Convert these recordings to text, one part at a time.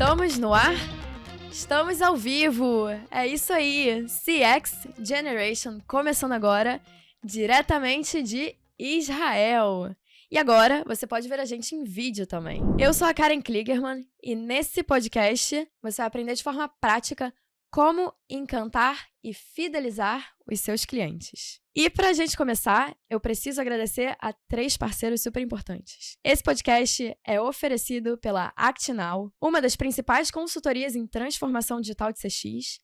Estamos no ar? Estamos ao vivo! É isso aí! CX Generation começando agora, diretamente de Israel. E agora, você pode ver a gente em vídeo também. Eu sou a Karen Kligerman e nesse podcast você vai aprender de forma prática como encantar e fidelizar os seus clientes. E para a gente começar, eu preciso agradecer a 3 parceiros super importantes. Esse podcast é oferecido pela ActNow, uma das principais consultorias em transformação digital de CX,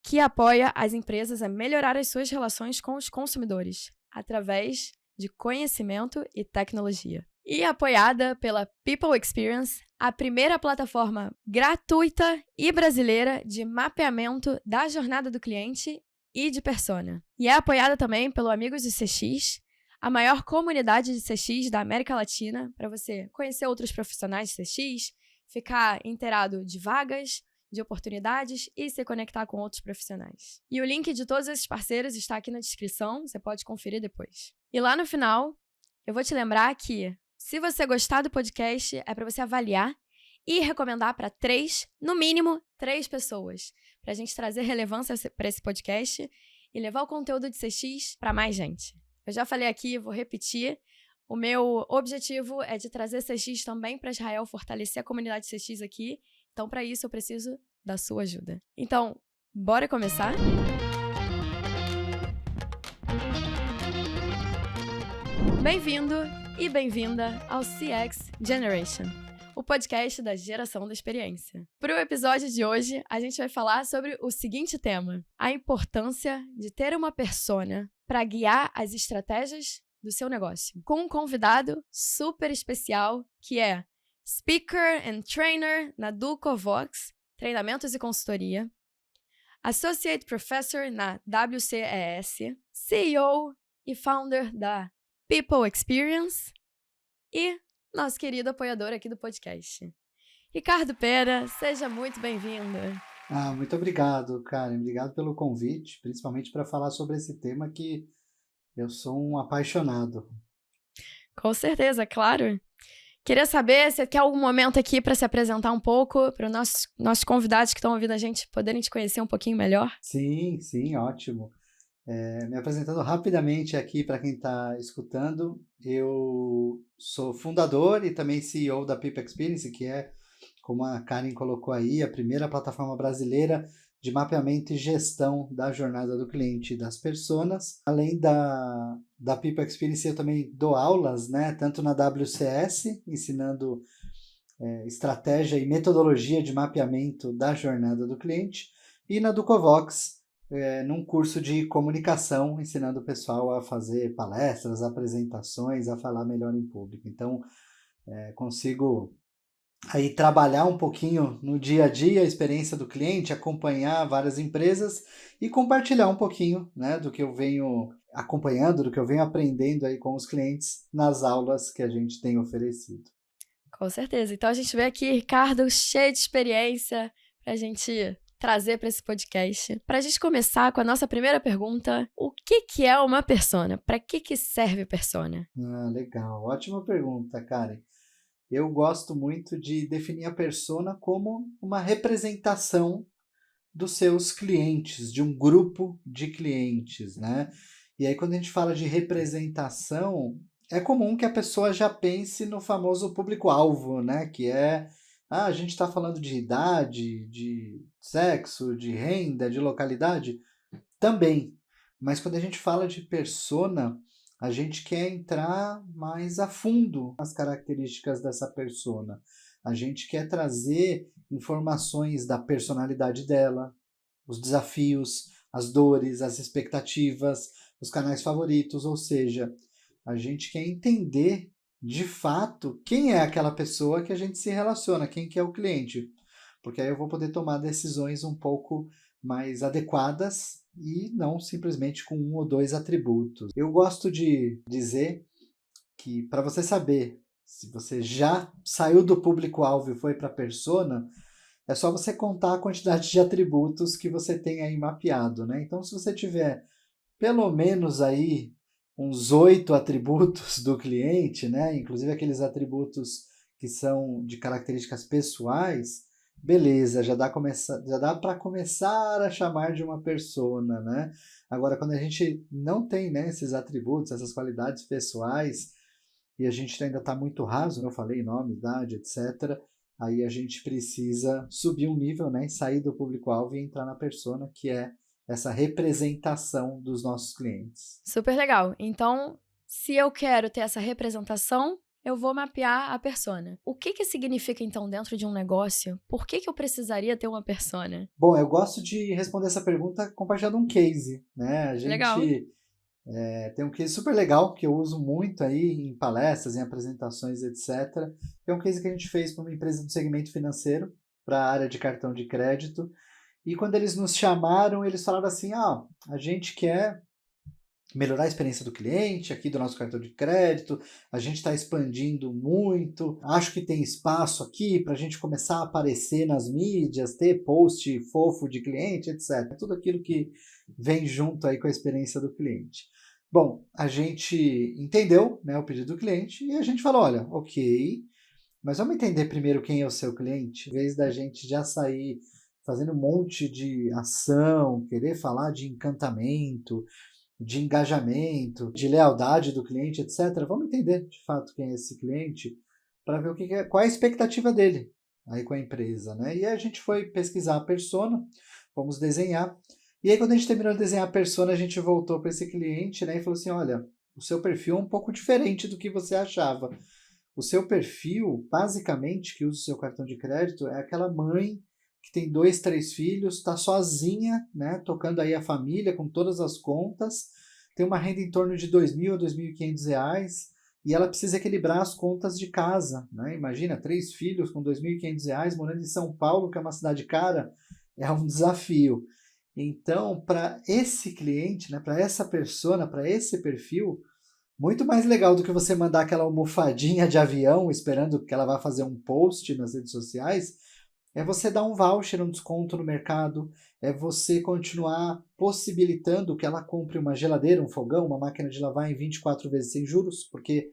que apoia as empresas a melhorar as suas relações com os consumidores, através de conhecimento e tecnologia. E apoiada pela People Experience, a primeira plataforma gratuita e brasileira de mapeamento da jornada do cliente e de persona. E é apoiada também pelo Amigos de CX, a maior comunidade de CX da América Latina, para você conhecer outros profissionais de CX, ficar inteirado de vagas, de oportunidades e se conectar com outros profissionais. E o link de todos esses parceiros está aqui na descrição, você pode conferir depois. E lá no final, eu vou te lembrar que, se você gostar do podcast, é para você avaliar e recomendar para 3, no mínimo 3 pessoas, para a gente trazer relevância para esse podcast e levar o conteúdo de CX para mais gente. Eu já falei aqui, vou repetir, o meu objetivo é de trazer CX também para Israel, fortalecer a comunidade CX aqui, então para isso eu preciso da sua ajuda. Então, bora começar? Bem-vindo e bem-vinda ao CX Generation, o podcast da geração da experiência. Para o episódio de hoje, a gente vai falar sobre o seguinte tema: a importância de ter uma persona para guiar as estratégias do seu negócio. Com um convidado super especial, que é Speaker and Trainer na Ducovox, Treinamentos e Consultoria, Associate Professor na WCES, CEO e Founder da People Experience e nosso querido apoiador aqui do podcast. Ricardo Pera, seja muito bem-vindo. Muito obrigado, Karen. Obrigado pelo convite, principalmente para falar sobre esse tema que eu sou um apaixonado. Com certeza, claro. Queria saber se quer algum momento aqui para se apresentar um pouco, para os nossos convidados que estão ouvindo a gente poderem te conhecer um pouquinho melhor. Sim, ótimo. Me apresentando rapidamente aqui para quem está escutando, eu sou fundador e também CEO da People Experience, que é, como a Karen colocou aí, a primeira plataforma brasileira de mapeamento e gestão da jornada do cliente e das personas. Além da People Experience, eu também dou aulas, né, tanto na WCS, ensinando estratégia e metodologia de mapeamento da jornada do cliente, e na Ducovox, num curso de comunicação, ensinando o pessoal a fazer palestras, apresentações, a falar melhor em público. Então, consigo aí trabalhar um pouquinho no dia a dia a experiência do cliente, acompanhar várias empresas e compartilhar um pouquinho, né, do que eu venho acompanhando, do que eu venho aprendendo aí com os clientes nas aulas que a gente tem oferecido. Com certeza. Então a gente vê aqui, Ricardo, cheio de experiência para a gente trazer para esse podcast. Para a gente começar com a nossa primeira pergunta, o que é uma persona? Para que serve persona? Legal. Ótima pergunta, Karen. Eu gosto muito de definir a persona como uma representação dos seus clientes, de um grupo de clientes, né? E aí, quando a gente fala de representação, é comum que a pessoa já pense no famoso público-alvo, né? Que é, a gente está falando de idade, de sexo, de renda, de localidade, também. Mas quando a gente fala de persona, a gente quer entrar mais a fundo nas características dessa persona. A gente quer trazer informações da personalidade dela, os desafios, as dores, as expectativas, os canais favoritos, ou seja, a gente quer entender de fato quem é aquela pessoa que a gente se relaciona, quem que é o cliente, porque aí eu vou poder tomar decisões um pouco mais adequadas e não simplesmente com 1 ou 2 atributos. Eu gosto de dizer que para você saber se você já saiu do público-alvo e foi para a persona, é só você contar a quantidade de atributos que você tem aí mapeado, né? Então, se você tiver pelo menos aí uns 8 atributos do cliente, né? Inclusive aqueles atributos que são de características pessoais, beleza, já dá para começar a chamar de uma persona, né? Agora, quando a gente não tem, né, esses atributos, essas qualidades pessoais, e a gente ainda está muito raso, né? Eu falei nome, idade, etc., aí a gente precisa subir um nível, né, e sair do público-alvo e entrar na persona, que é essa representação dos nossos clientes. Super legal. Então, se eu quero ter essa representação, eu vou mapear a persona. O que que significa, então, dentro de um negócio? Por que que eu precisaria ter uma persona? Bom, eu gosto de responder essa pergunta compartilhando um case, né? A Legal. gente tem um case super legal que eu uso muito aí em palestras, em apresentações, etc. É um case que a gente fez para uma empresa do segmento financeiro, para a área de cartão de crédito. E quando eles nos chamaram, eles falaram assim: ah, a gente quer melhorar a experiência do cliente aqui do nosso cartão de crédito, a gente está expandindo muito, acho que tem espaço aqui para a gente começar a aparecer nas mídias, ter post fofo de cliente, etc. Tudo aquilo que vem junto aí com a experiência do cliente. Bom, a gente entendeu, né, o pedido do cliente e a gente falou, olha, ok, mas vamos entender primeiro quem é o seu cliente, em vez da gente já sair fazendo um monte de ação, querer falar de encantamento, de engajamento, de lealdade do cliente, etc. Vamos entender de fato quem é esse cliente para ver qual é a expectativa dele aí com a empresa, né? E aí a gente foi pesquisar a persona, vamos desenhar. E aí quando a gente terminou de desenhar a persona, a gente voltou para esse cliente, né, e falou assim, olha, o seu perfil é um pouco diferente do que você achava. O seu perfil, basicamente, que usa o seu cartão de crédito, é aquela mãe que tem 2, 3 filhos, está sozinha, né, tocando aí a família com todas as contas, tem uma renda em torno de R$ 2.000 a R$ 2.500 e ela precisa equilibrar as contas de casa, né? Imagina, 3 filhos com R$ 2.500 morando em São Paulo, que é uma cidade cara, é um desafio. Então, para esse cliente, né, para essa persona, para esse perfil, muito mais legal do que você mandar aquela almofadinha de avião esperando que ela vá fazer um post nas redes sociais, é você dar um voucher, um desconto no mercado, é você continuar possibilitando que ela compre uma geladeira, um fogão, uma máquina de lavar em 24 vezes sem juros, porque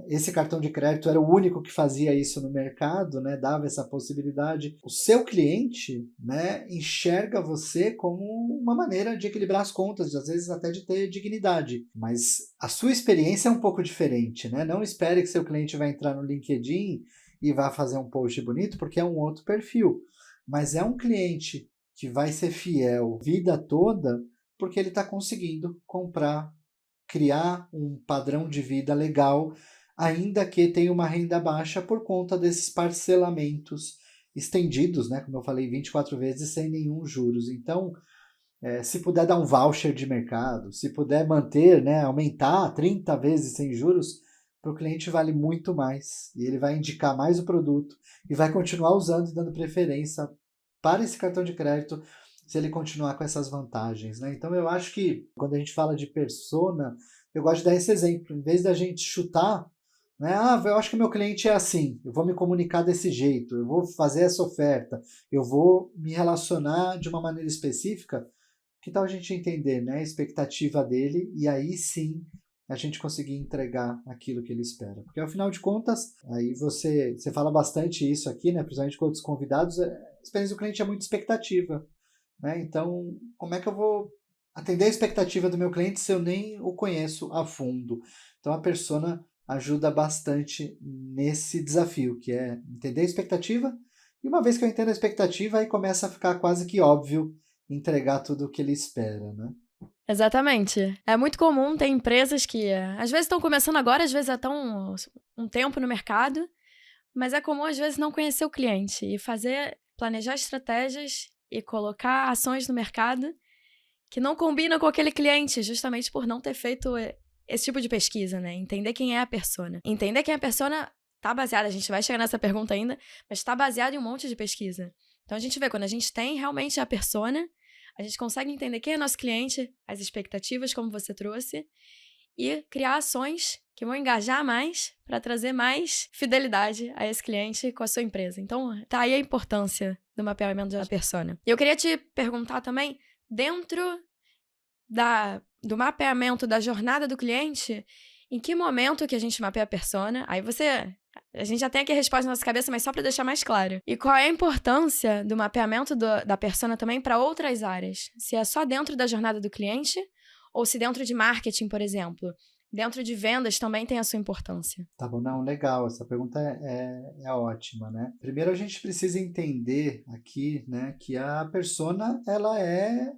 esse cartão de crédito era o único que fazia isso no mercado, né, dava essa possibilidade. O seu cliente, né, enxerga você como uma maneira de equilibrar as contas, às vezes até de ter dignidade. Mas a sua experiência é um pouco diferente, né? Não espere que seu cliente vai entrar no LinkedIn e vai fazer um post bonito, porque é um outro perfil. Mas é um cliente que vai ser fiel vida toda, porque ele está conseguindo comprar, criar um padrão de vida legal, ainda que tenha uma renda baixa por conta desses parcelamentos estendidos, né? Como eu falei, 24 vezes sem nenhum juros. Então, se puder dar um voucher de mercado, se puder manter, né, aumentar 30 vezes sem juros, para o cliente vale muito mais. E ele vai indicar mais o produto e vai continuar usando e dando preferência para esse cartão de crédito se ele continuar com essas vantagens, né? Então eu acho que quando a gente fala de persona, eu gosto de dar esse exemplo. Em vez da gente chutar, né? Ah, eu acho que meu cliente é assim, eu vou me comunicar desse jeito, eu vou fazer essa oferta, eu vou me relacionar de uma maneira específica. Que tal a gente entender, né, a expectativa dele e aí sim a gente conseguir entregar aquilo que ele espera? Porque, afinal de contas, aí você fala bastante isso aqui, né, principalmente com outros convidados, a experiência do cliente é muito expectativa, né? Então, como é que eu vou atender a expectativa do meu cliente se eu nem o conheço a fundo? Então, a persona ajuda bastante nesse desafio, que é entender a expectativa, e uma vez que eu entendo a expectativa, aí começa a ficar quase que óbvio entregar tudo o que ele espera, né? Exatamente. É muito comum ter empresas que às vezes estão começando agora, às vezes já estão um tempo no mercado, mas é comum às vezes não conhecer o cliente e planejar estratégias e colocar ações no mercado que não combinam com aquele cliente, justamente por não ter feito esse tipo de pesquisa, né? Entender quem é a persona. Entender quem é a persona tá baseada, a gente vai chegar nessa pergunta ainda, mas tá baseado em um monte de pesquisa. Então a gente vê, quando a gente tem realmente a persona, a gente consegue entender quem é nosso cliente, as expectativas, como você trouxe, e criar ações que vão engajar mais para trazer mais fidelidade a esse cliente com a sua empresa. Então, tá aí a importância do mapeamento da persona. E eu queria te perguntar também, dentro do mapeamento da jornada do cliente, em que momento que a gente mapeia a persona? Aí você A gente já tem aqui a resposta na nossa cabeça, mas só para deixar mais claro. E qual é a importância do mapeamento da persona também para outras áreas? Se é só dentro da jornada do cliente ou se dentro de marketing, por exemplo. Dentro de vendas também tem a sua importância. Tá bom, não, legal, essa pergunta é ótima, né? Primeiro a gente precisa entender aqui, né, que a persona, ela é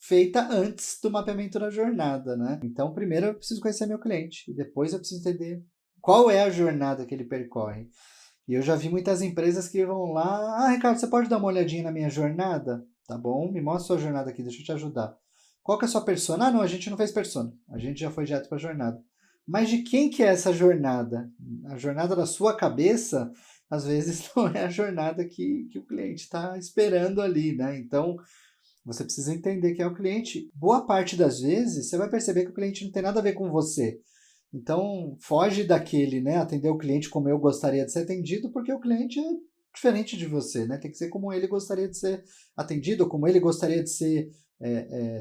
feita antes do mapeamento da jornada, né? Então, primeiro eu preciso conhecer meu cliente e depois eu preciso entender qual é a jornada que ele percorre. E eu já vi muitas empresas que vão lá, Ricardo, você pode dar uma olhadinha na minha jornada? Tá bom, me mostra a sua jornada aqui, deixa eu te ajudar. Qual que é a sua persona? Ah, não, a gente não fez persona, a gente já foi direto para a jornada. Mas de quem que é essa jornada? A jornada da sua cabeça, às vezes não é a jornada que o cliente está esperando ali, né? Então, você precisa entender quem é o cliente. Boa parte das vezes, você vai perceber que o cliente não tem nada a ver com você. Então, foge daquele, né? Atender o cliente como eu gostaria de ser atendido, porque o cliente é diferente de você, né? Tem que ser como ele gostaria de ser atendido, como ele gostaria de ser,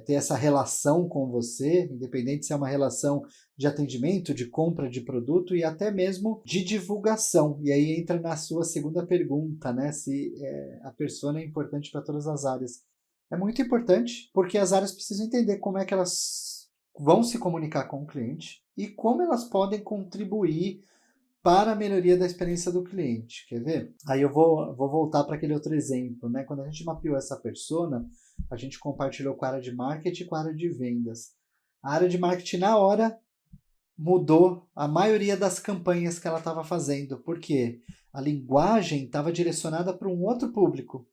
ter essa relação com você, independente se é uma relação de atendimento, de compra de produto e até mesmo de divulgação. E aí entra na sua segunda pergunta, né? Se a persona é importante para todas as áreas. É muito importante, porque as áreas precisam entender como é que elas vão se comunicar com o cliente e como elas podem contribuir para a melhoria da experiência do cliente. Quer ver? Aí eu vou voltar para aquele outro exemplo, né? Quando a gente mapeou essa persona, a gente compartilhou com a área de marketing e com a área de vendas. A área de marketing, na hora, mudou a maioria das campanhas que ela estava fazendo, porque a linguagem estava direcionada para um outro público,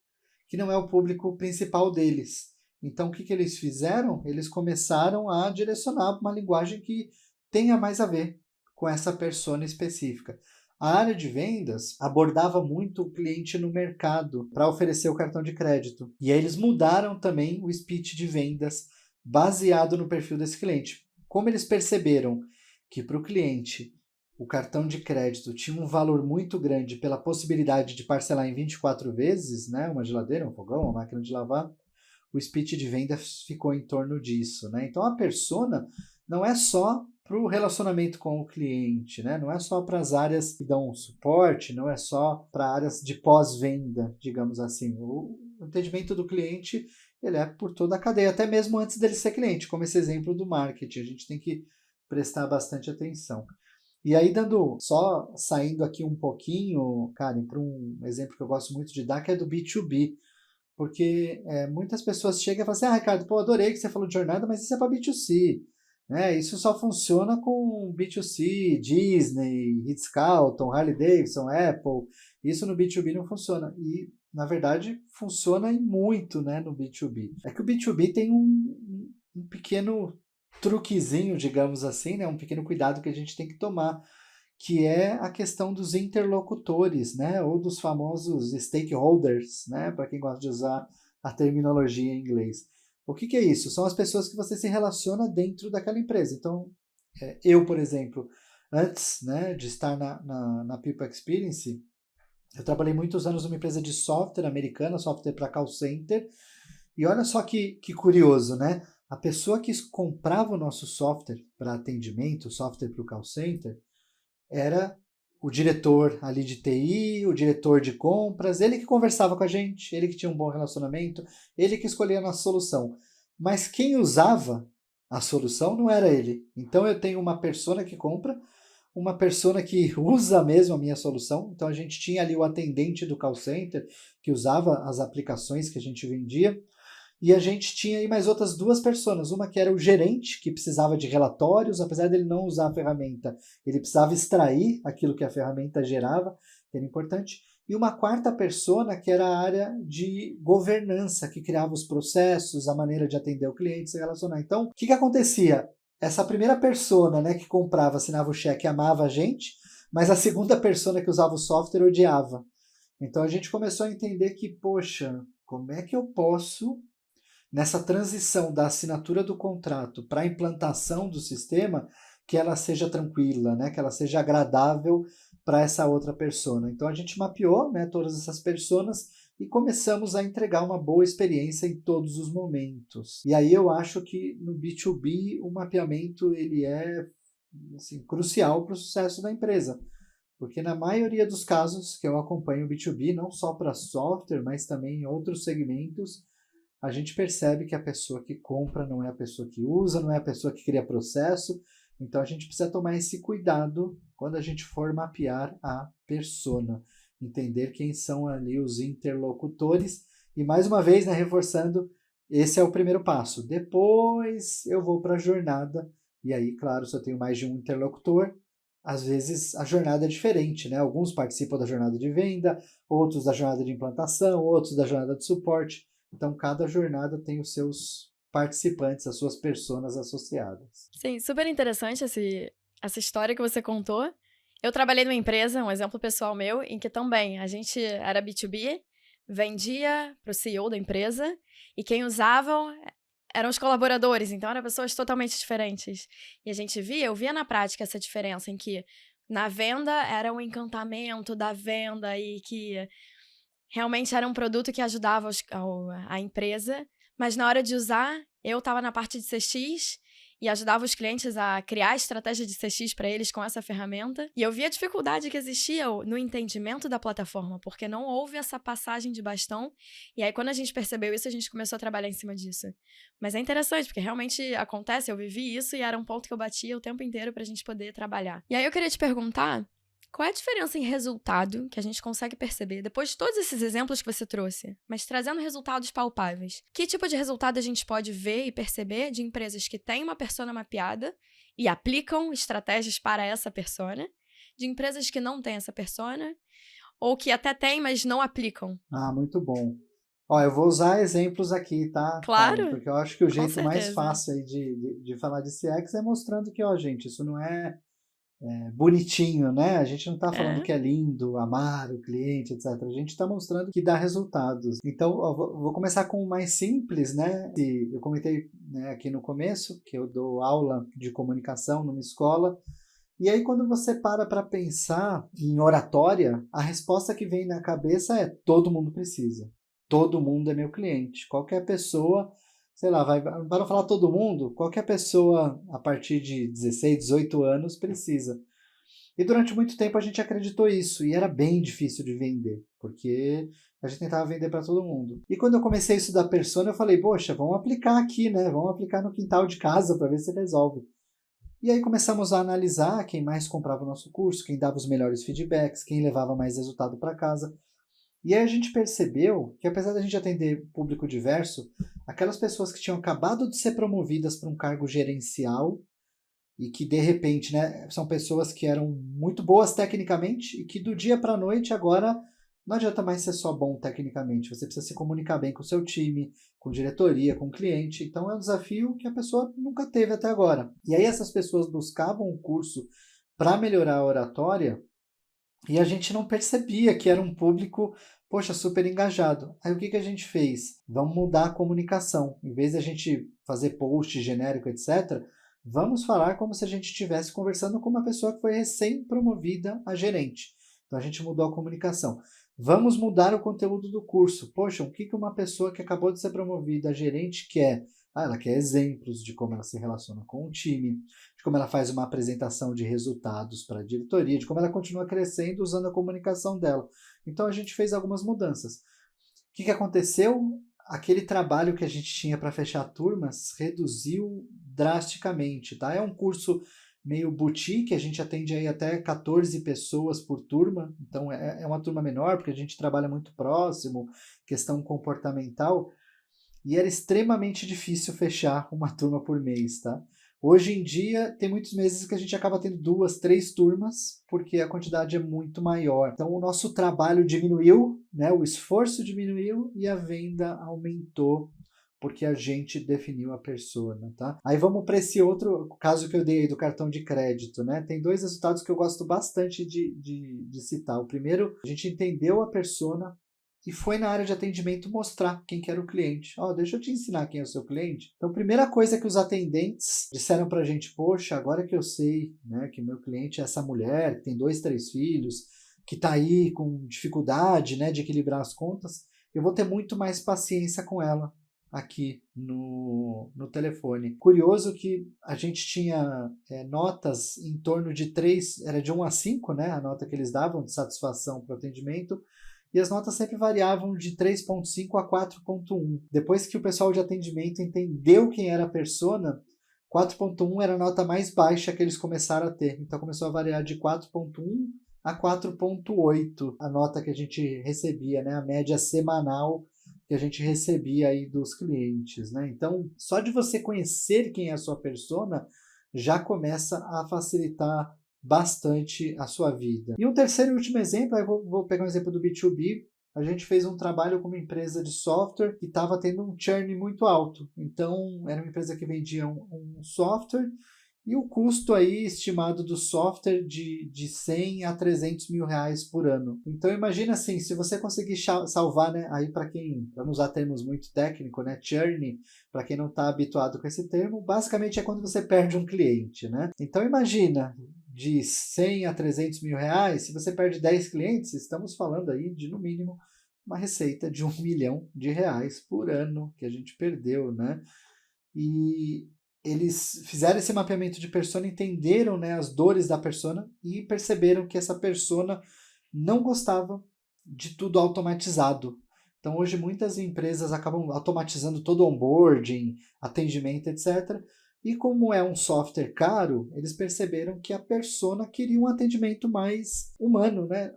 que não é o público principal deles. Então, o que eles fizeram? Eles começaram a direcionar uma linguagem que tenha mais a ver com essa persona específica. A área de vendas abordava muito o cliente no mercado para oferecer o cartão de crédito. E aí eles mudaram também o speech de vendas baseado no perfil desse cliente. Como eles perceberam que para o cliente o cartão de crédito tinha um valor muito grande pela possibilidade de parcelar em 24 vezes, né, uma geladeira, um fogão, uma máquina de lavar, o speech de venda ficou em torno disso, né? Então a persona não é só para o relacionamento com o cliente, né? Não é só para as áreas que dão suporte, não é só para áreas de pós-venda, digamos assim. O entendimento do cliente, ele é por toda a cadeia, até mesmo antes dele ser cliente, como esse exemplo do marketing. A gente tem que prestar bastante atenção. E aí, só saindo aqui um pouquinho, Karen, para um exemplo que eu gosto muito de dar, que é do B2B. Porque muitas pessoas chegam e falam assim, Ricardo, pô, adorei que você falou de jornada, mas isso é para B2C. Né? Isso só funciona com B2C, Disney, Ritz-Carlton, Harley-Davidson, Apple. Isso no B2B não funciona. E, na verdade, funciona em muito, né, no B2B. É que o B2B tem um pequeno truquezinho, digamos assim, né? Um pequeno cuidado que a gente tem que tomar, que é a questão dos interlocutores, né? Ou dos famosos stakeholders, né? Para quem gosta de usar a terminologia em inglês. O que é isso? São as pessoas que você se relaciona dentro daquela empresa. Então, eu, por exemplo, antes, né, de estar na People Experience, eu trabalhei muitos anos numa empresa de software americana, software para call center, e olha só que curioso, né? A pessoa que comprava o nosso software para atendimento, software para o call center, era o diretor ali de TI, o diretor de compras, ele que conversava com a gente, ele que tinha um bom relacionamento, ele que escolhia a nossa solução. Mas quem usava a solução não era ele. Então eu tenho uma persona que compra, uma persona que usa mesmo a minha solução. Então a gente tinha ali o atendente do call center que usava as aplicações que a gente vendia. E a gente tinha aí mais outras duas pessoas. Uma que era o gerente, que precisava de relatórios, apesar dele não usar a ferramenta, ele precisava extrair aquilo que a ferramenta gerava, que era importante. E uma quarta persona, que era a área de governança, que criava os processos, a maneira de atender o cliente, se relacionar. Então, o que acontecia? Essa primeira persona, né, que comprava, assinava o cheque, amava a gente, mas a segunda persona que usava o software odiava. Então a gente começou a entender que, poxa, como é que eu posso, nessa transição da assinatura do contrato para a implantação do sistema, que ela seja tranquila, né? Que ela seja agradável para essa outra persona. Então a gente mapeou, né, todas essas personas e começamos a entregar uma boa experiência em todos os momentos. E aí eu acho que no B2B o mapeamento ele é assim, crucial para o sucesso da empresa. Porque na maioria dos casos que eu acompanho o B2B, não só para software, mas também em outros segmentos, a gente percebe que a pessoa que compra não é a pessoa que usa, não é a pessoa que cria processo. Então a gente precisa tomar esse cuidado quando a gente for mapear a persona, entender quem são ali os interlocutores. E mais uma vez, né, reforçando, esse é o primeiro passo. Depois eu vou para a jornada, e aí, claro, se eu tenho mais de um interlocutor, às vezes a jornada é diferente, né? Alguns participam da jornada de venda, outros da jornada de implantação, outros da jornada de suporte. Então, cada jornada tem os seus participantes, as suas personas associadas. Sim, super interessante essa história que você contou. Eu trabalhei numa empresa, um exemplo pessoal meu, em que também a gente era B2B, vendia para o CEO da empresa, e quem usavam eram os colaboradores, então eram pessoas totalmente diferentes. E eu via na prática essa diferença em que na venda era um encantamento da venda e que realmente era um produto que ajudava a empresa, mas na hora de usar, eu estava na parte de CX e ajudava os clientes a criar a estratégia de CX para eles com essa ferramenta. E eu vi a dificuldade que existia no entendimento da plataforma, porque não houve essa passagem de bastão. E aí, quando a gente percebeu isso, a gente começou a trabalhar em cima disso. Mas é interessante, porque realmente acontece, eu vivi isso e era um ponto que eu batia o tempo inteiro para a gente poder trabalhar. E aí, eu queria te perguntar, qual é a diferença em resultado que a gente consegue perceber depois de todos esses exemplos que você trouxe, mas trazendo resultados palpáveis? Que tipo de resultado a gente pode ver e perceber de empresas que têm uma persona mapeada e aplicam estratégias para essa persona, de empresas que não têm essa persona, ou que até têm, mas não aplicam? Ah, muito bom. Ó, eu vou usar exemplos aqui, tá, Karen? Claro, Porque eu acho que o com jeito mais certeza. fácil aí de falar de CX é mostrando que, ó, gente, isso não é bonitinho, né? A gente não está falando É. que é lindo, amar o cliente, etc. A gente está mostrando que dá resultados. Então, ó, vou começar com o mais simples, né? E eu comentei, né, aqui no começo que eu dou aula de comunicação numa escola. E aí, quando você para pensar em oratória, a resposta que vem na cabeça é: todo mundo precisa. Todo mundo é meu cliente. Qualquer pessoa, sei lá, para não falar todo mundo, qualquer pessoa a partir de 16, 18 anos precisa. E durante muito tempo a gente acreditou isso, e era bem difícil de vender, porque a gente tentava vender para todo mundo. E quando eu comecei a estudar persona, eu falei: poxa, vamos aplicar aqui, né? Vamos aplicar no quintal de casa para ver se resolve. E aí começamos a analisar quem mais comprava o nosso curso, quem dava os melhores feedbacks, quem levava mais resultado para casa. E aí a gente percebeu que, apesar da gente atender público diverso, aquelas pessoas que tinham acabado de ser promovidas para um cargo gerencial e que, de repente, né, são pessoas que eram muito boas tecnicamente e que do dia para a noite agora não adianta mais ser só bom tecnicamente, você precisa se comunicar bem com o seu time, com diretoria, com o cliente. Então é um desafio que a pessoa nunca teve até agora. E aí essas pessoas buscavam um curso para melhorar a oratória e a gente não percebia que era um público, poxa, super engajado. Aí o que a gente fez? Vamos mudar a comunicação. Em vez de a gente fazer post genérico, etc., vamos falar como se a gente estivesse conversando com uma pessoa que foi recém-promovida a gerente. Então a gente mudou a comunicação. Vamos mudar o conteúdo do curso. Poxa, o que uma pessoa que acabou de ser promovida a gerente quer? Ah, ela quer exemplos de como ela se relaciona com o time, de como ela faz uma apresentação de resultados para a diretoria, de como ela continua crescendo usando a comunicação dela. Então a gente fez algumas mudanças. O que aconteceu? Aquele trabalho que a gente tinha para fechar turmas reduziu drasticamente, tá? É um curso meio boutique, a gente atende aí até 14 pessoas por turma, então é uma turma menor, porque a gente trabalha muito próximo, questão comportamental, e era extremamente difícil fechar uma turma por mês, tá? Hoje em dia, tem muitos meses que a gente acaba tendo 2, 3 turmas, porque a quantidade é muito maior. Então, o nosso trabalho diminuiu, né? O esforço diminuiu e a venda aumentou, porque a gente definiu a persona, tá? Aí vamos para esse outro caso que eu dei aí do cartão de crédito, né? Tem 2 resultados que eu gosto bastante de citar. O primeiro, a gente entendeu a persona e foi na área de atendimento mostrar quem que era o cliente. Ó, deixa eu te ensinar quem é o seu cliente. Então, a primeira coisa que os atendentes disseram pra gente: poxa, agora que eu sei, né, que meu cliente é essa mulher, que tem 2, 3 filhos, que tá aí com dificuldade, né, de equilibrar as contas, eu vou ter muito mais paciência com ela. aqui no telefone. Curioso que a gente tinha notas em torno de 3, era de 1 a 5, né, a nota que eles davam de satisfação para o atendimento, e as notas sempre variavam de 3,5 a 4,1. Depois que o pessoal de atendimento entendeu quem era a persona, 4,1 era a nota mais baixa que eles começaram a ter. Então começou a variar de 4,1 a 4,8 a nota que a gente recebia, né, a média semanal que a gente recebia aí dos clientes, né? Então, só de você conhecer quem é a sua persona, já começa a facilitar bastante a sua vida. E um terceiro e último exemplo, eu vou pegar um exemplo do B2B, a gente fez um trabalho com uma empresa de software que estava tendo um churn muito alto. Então, era uma empresa que vendia um software e o custo aí estimado do software de 100 a 300 mil reais por ano. Então imagina assim, se você conseguir salvar, né, aí para não usar termos muito técnicos, né, churn, para quem não está habituado com esse termo, basicamente é quando você perde um cliente, né? Então imagina, de 100 a 300 mil reais, se você perde 10 clientes, estamos falando aí de no mínimo uma receita de R$1 milhão por ano que a gente perdeu, né? E eles fizeram esse mapeamento de persona, entenderam, né, as dores da persona e perceberam que essa persona não gostava de tudo automatizado. Então, hoje, muitas empresas acabam automatizando todo o onboarding, atendimento, etc. E como é um software caro, eles perceberam que a persona queria um atendimento mais humano, né?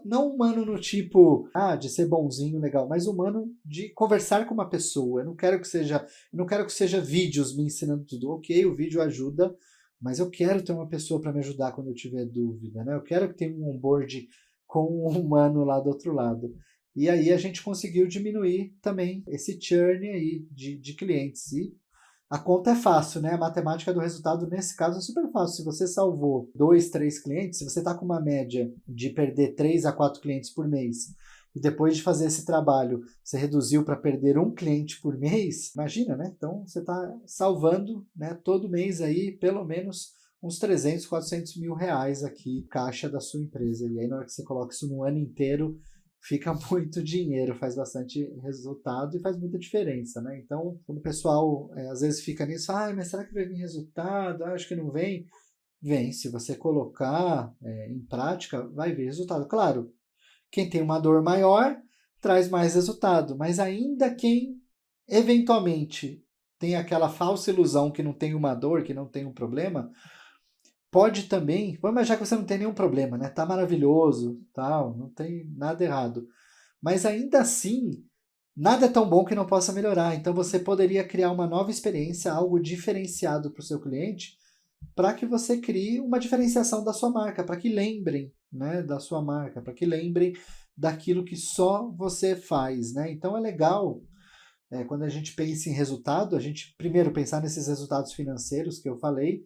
Não humano no tipo, de ser bonzinho, legal, mas humano de conversar com uma pessoa. Eu não quero que seja vídeos me ensinando tudo. Ok, o vídeo ajuda, mas eu quero ter uma pessoa para me ajudar quando eu tiver dúvida, né? Eu quero que tenha um onboard com um humano lá do outro lado. E aí a gente conseguiu diminuir também esse churn aí de clientes. E a conta é fácil, né? A matemática do resultado, nesse caso, é super fácil. Se você salvou 2, 3 clientes, se você está com uma média de perder 3 a 4 clientes por mês, e depois de fazer esse trabalho, você reduziu para perder 1 cliente por mês, imagina, né? Então, você está salvando, né, todo mês aí, pelo menos, uns 300, 400 mil reais aqui, caixa da sua empresa. E aí, na hora que você coloca isso no ano inteiro, fica muito dinheiro, faz bastante resultado e faz muita diferença, né? Então, quando o pessoal às vezes fica nisso, mas será que vai vir resultado? Acho que não vem. Vem, se você colocar em prática, vai vir resultado. Claro, quem tem uma dor maior traz mais resultado, mas ainda quem eventualmente tem aquela falsa ilusão que não tem uma dor, que não tem um problema, pode também, vamos imaginar que você não tem nenhum problema, né? Tá maravilhoso, tal, não tem nada errado. Mas ainda assim, nada é tão bom que não possa melhorar. Então você poderia criar uma nova experiência, algo diferenciado para o seu cliente, para que você crie uma diferenciação da sua marca, para que lembrem, né, da sua marca, para que lembrem daquilo que só você faz, né? Então é legal, quando a gente pensa em resultado, a gente primeiro pensar nesses resultados financeiros que eu falei,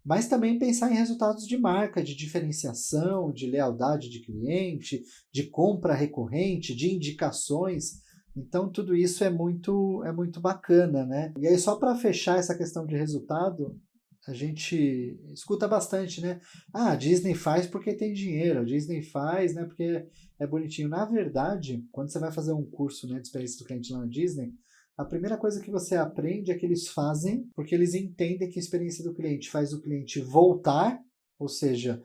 mas também pensar em resultados de marca, de diferenciação, de lealdade de cliente, de compra recorrente, de indicações. Então, tudo isso é muito bacana, né? E aí, só para fechar essa questão de resultado, a gente escuta bastante, né? A Disney faz porque tem dinheiro, a Disney faz, né, porque é bonitinho. Na verdade, quando você vai fazer um curso, né, de experiência do cliente lá na Disney, a primeira coisa que você aprende é que eles fazem porque eles entendem que a experiência do cliente faz o cliente voltar, ou seja,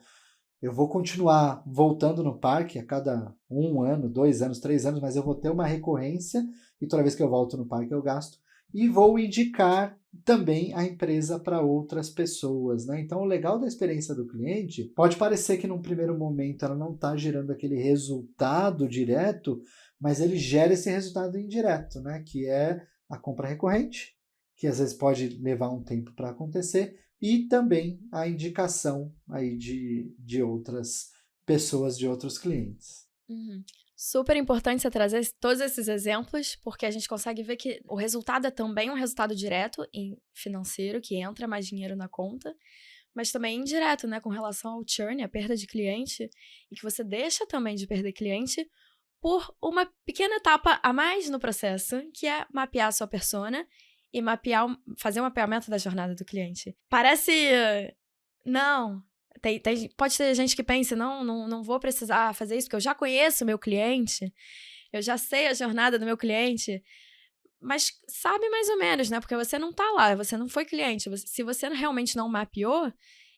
eu vou continuar voltando no parque a cada 1 ano, 2 anos, 3 anos, mas eu vou ter uma recorrência e toda vez que eu volto no parque eu gasto e vou indicar também a empresa para outras pessoas, né? Então, o legal da experiência do cliente pode parecer que num primeiro momento ela não está gerando aquele resultado direto, mas ele gera esse resultado indireto, né? Que é a compra recorrente, que às vezes pode levar um tempo para acontecer, e também a indicação aí de outras pessoas, de outros clientes. Uhum. Super importante você trazer todos esses exemplos, porque a gente consegue ver que o resultado é também um resultado direto em financeiro, que entra mais dinheiro na conta, mas também indireto, né, com relação ao churn, a perda de cliente, e que você deixa também de perder cliente por uma pequena etapa a mais no processo, que é mapear a sua persona e fazer um mapeamento da jornada do cliente. Parece... Não... Pode ter gente que pense, não vou precisar fazer isso, porque eu já conheço o meu cliente, eu já sei a jornada do meu cliente, mas sabe mais ou menos, né? Porque você não tá lá, você não foi cliente. Se você realmente não mapeou,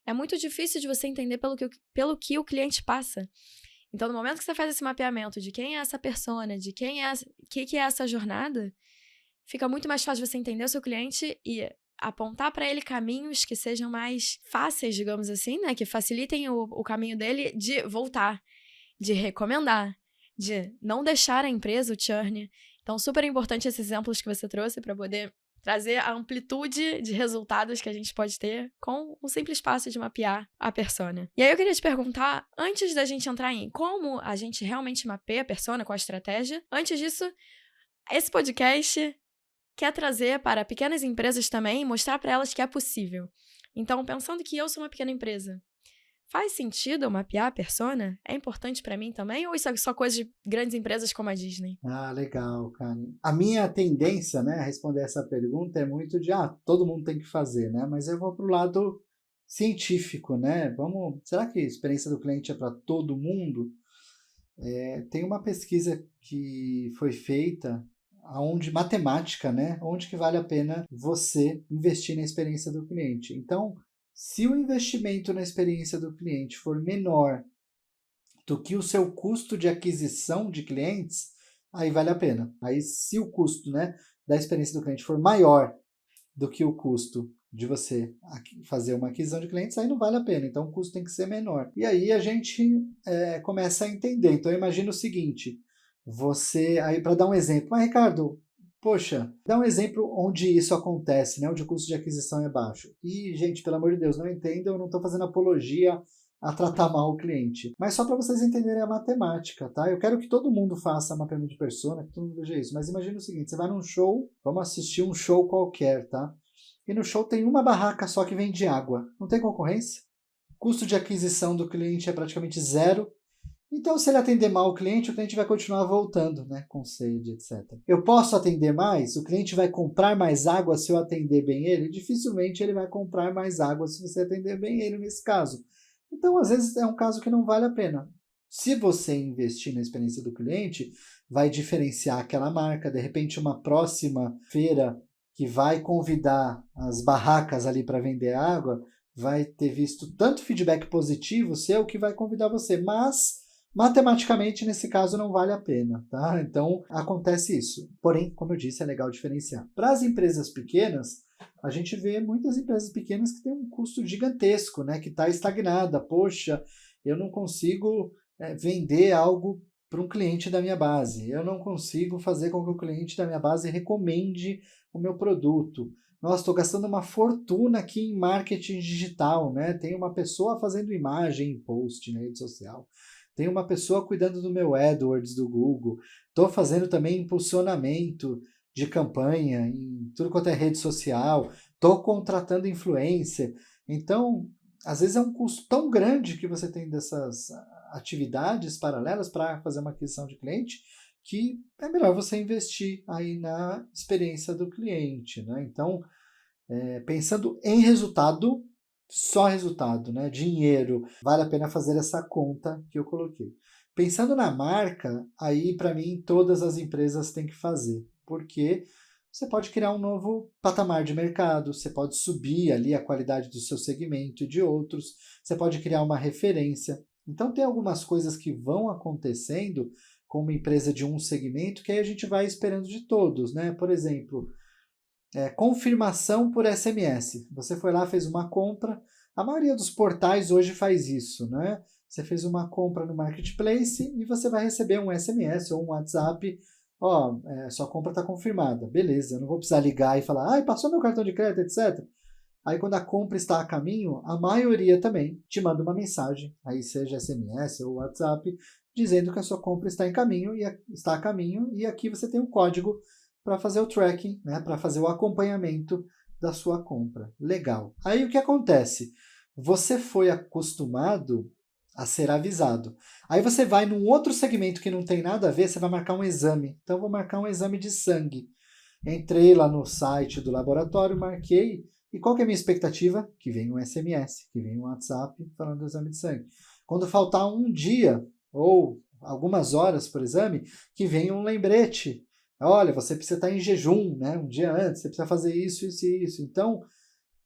é muito difícil de você entender pelo que o cliente passa. Então, no momento que você faz esse mapeamento de quem é essa persona, de que é essa jornada, fica muito mais fácil você entender o seu cliente e apontar para ele caminhos que sejam mais fáceis, digamos assim, né? Que facilitem o caminho dele de voltar, de recomendar, de não deixar a empresa, o churn. Então, super importante esses exemplos que você trouxe para poder trazer a amplitude de resultados que a gente pode ter com o simples passo de mapear a persona. E aí eu queria te perguntar, antes da gente entrar em como a gente realmente mapeia a persona com a estratégia, antes disso, esse podcast quer trazer para pequenas empresas também, mostrar para elas que é possível. Então, pensando que eu sou uma pequena empresa, faz sentido eu mapear a persona? É importante para mim também? Ou isso é só coisa de grandes empresas como a Disney? Ah, legal, Karen. A minha tendência, né, a responder essa pergunta é muito de, todo mundo tem que fazer, né? Mas eu vou para o lado científico, né? Será que a experiência do cliente é para todo mundo? Tem uma pesquisa que foi feita matemática, né? Onde que vale a pena você investir na experiência do cliente. Então, se o investimento na experiência do cliente for menor do que o seu custo de aquisição de clientes, aí vale a pena. Aí, se o custo, né, da experiência do cliente for maior do que o custo de você fazer uma aquisição de clientes, aí não vale a pena. Então, o custo tem que ser menor. E aí a gente começa a entender. Então, imagina o seguinte, aí para dar um exemplo, mas Ricardo, poxa, dá um exemplo onde isso acontece, né, onde o custo de aquisição é baixo. E, gente, pelo amor de Deus, não entendam, eu não estou fazendo apologia a tratar mal o cliente. Mas só para vocês entenderem a matemática, tá? Eu quero que todo mundo faça mapeamento de persona, que todo mundo veja isso. Mas imagina o seguinte, você vai num show, vamos assistir um show qualquer, tá? E no show tem uma barraca só que vende água. Não tem concorrência. O custo de aquisição do cliente é praticamente zero. Então, se ele atender mal o cliente vai continuar voltando, né? Com sede, etc. Eu posso atender mais? O cliente vai comprar mais água se eu atender bem ele? Dificilmente ele vai comprar mais água se você atender bem ele nesse caso. Então, às vezes, é um caso que não vale a pena. Se você investir na experiência do cliente, vai diferenciar aquela marca. De repente, uma próxima feira que vai convidar as barracas ali para vender água, vai ter visto tanto feedback positivo seu que vai convidar você. Mas, matematicamente, nesse caso, não vale a pena, tá? Então, acontece isso. Porém, como eu disse, é legal diferenciar. Para as empresas pequenas, a gente vê muitas empresas pequenas que têm um custo gigantesco, né? Que está estagnada. Poxa, eu não consigo vender algo para um cliente da minha base. Eu não consigo fazer com que o cliente da minha base recomende o meu produto. Nossa, estou gastando uma fortuna aqui em marketing digital, né? Tem uma pessoa fazendo imagem, post na rede social. Tem uma pessoa cuidando do meu AdWords do Google. Estou fazendo também impulsionamento de campanha em tudo quanto é rede social. Estou contratando influencer. Então, às vezes é um custo tão grande que você tem dessas atividades paralelas para fazer uma aquisição de cliente que é melhor você investir aí na experiência do cliente, né? Então, pensando em resultado, só resultado, né? Dinheiro, vale a pena fazer essa conta que eu coloquei. Pensando na marca, aí para mim todas as empresas têm que fazer, porque você pode criar um novo patamar de mercado, você pode subir ali a qualidade do seu segmento e de outros, você pode criar uma referência. Então tem algumas coisas que vão acontecendo com uma empresa de um segmento que aí a gente vai esperando de todos, né? Por exemplo, confirmação por SMS. Você foi lá, fez uma compra. A maioria dos portais hoje faz isso, né? Você fez uma compra no Marketplace e você vai receber um SMS ou um WhatsApp. Sua compra está confirmada. Beleza, eu não vou precisar ligar e falar, passou meu cartão de crédito, etc. Aí quando a compra está a caminho, a maioria também te manda uma mensagem, aí seja SMS ou WhatsApp, dizendo que a sua compra está está a caminho e aqui você tem um código para fazer o tracking, né, para fazer o acompanhamento da sua compra. Legal. Aí o que acontece? Você foi acostumado a ser avisado. Aí você vai num outro segmento que não tem nada a ver, você vai marcar um exame. Então, eu vou marcar um exame de sangue. Entrei lá no site do laboratório, marquei, e qual que é a minha expectativa? Que venha um SMS, que venha um WhatsApp falando do exame de sangue. Quando faltar um dia, ou algumas horas por exame, que venha um lembrete Olha, você precisa estar em jejum, né? Um dia antes, você precisa fazer isso, isso e isso. Então,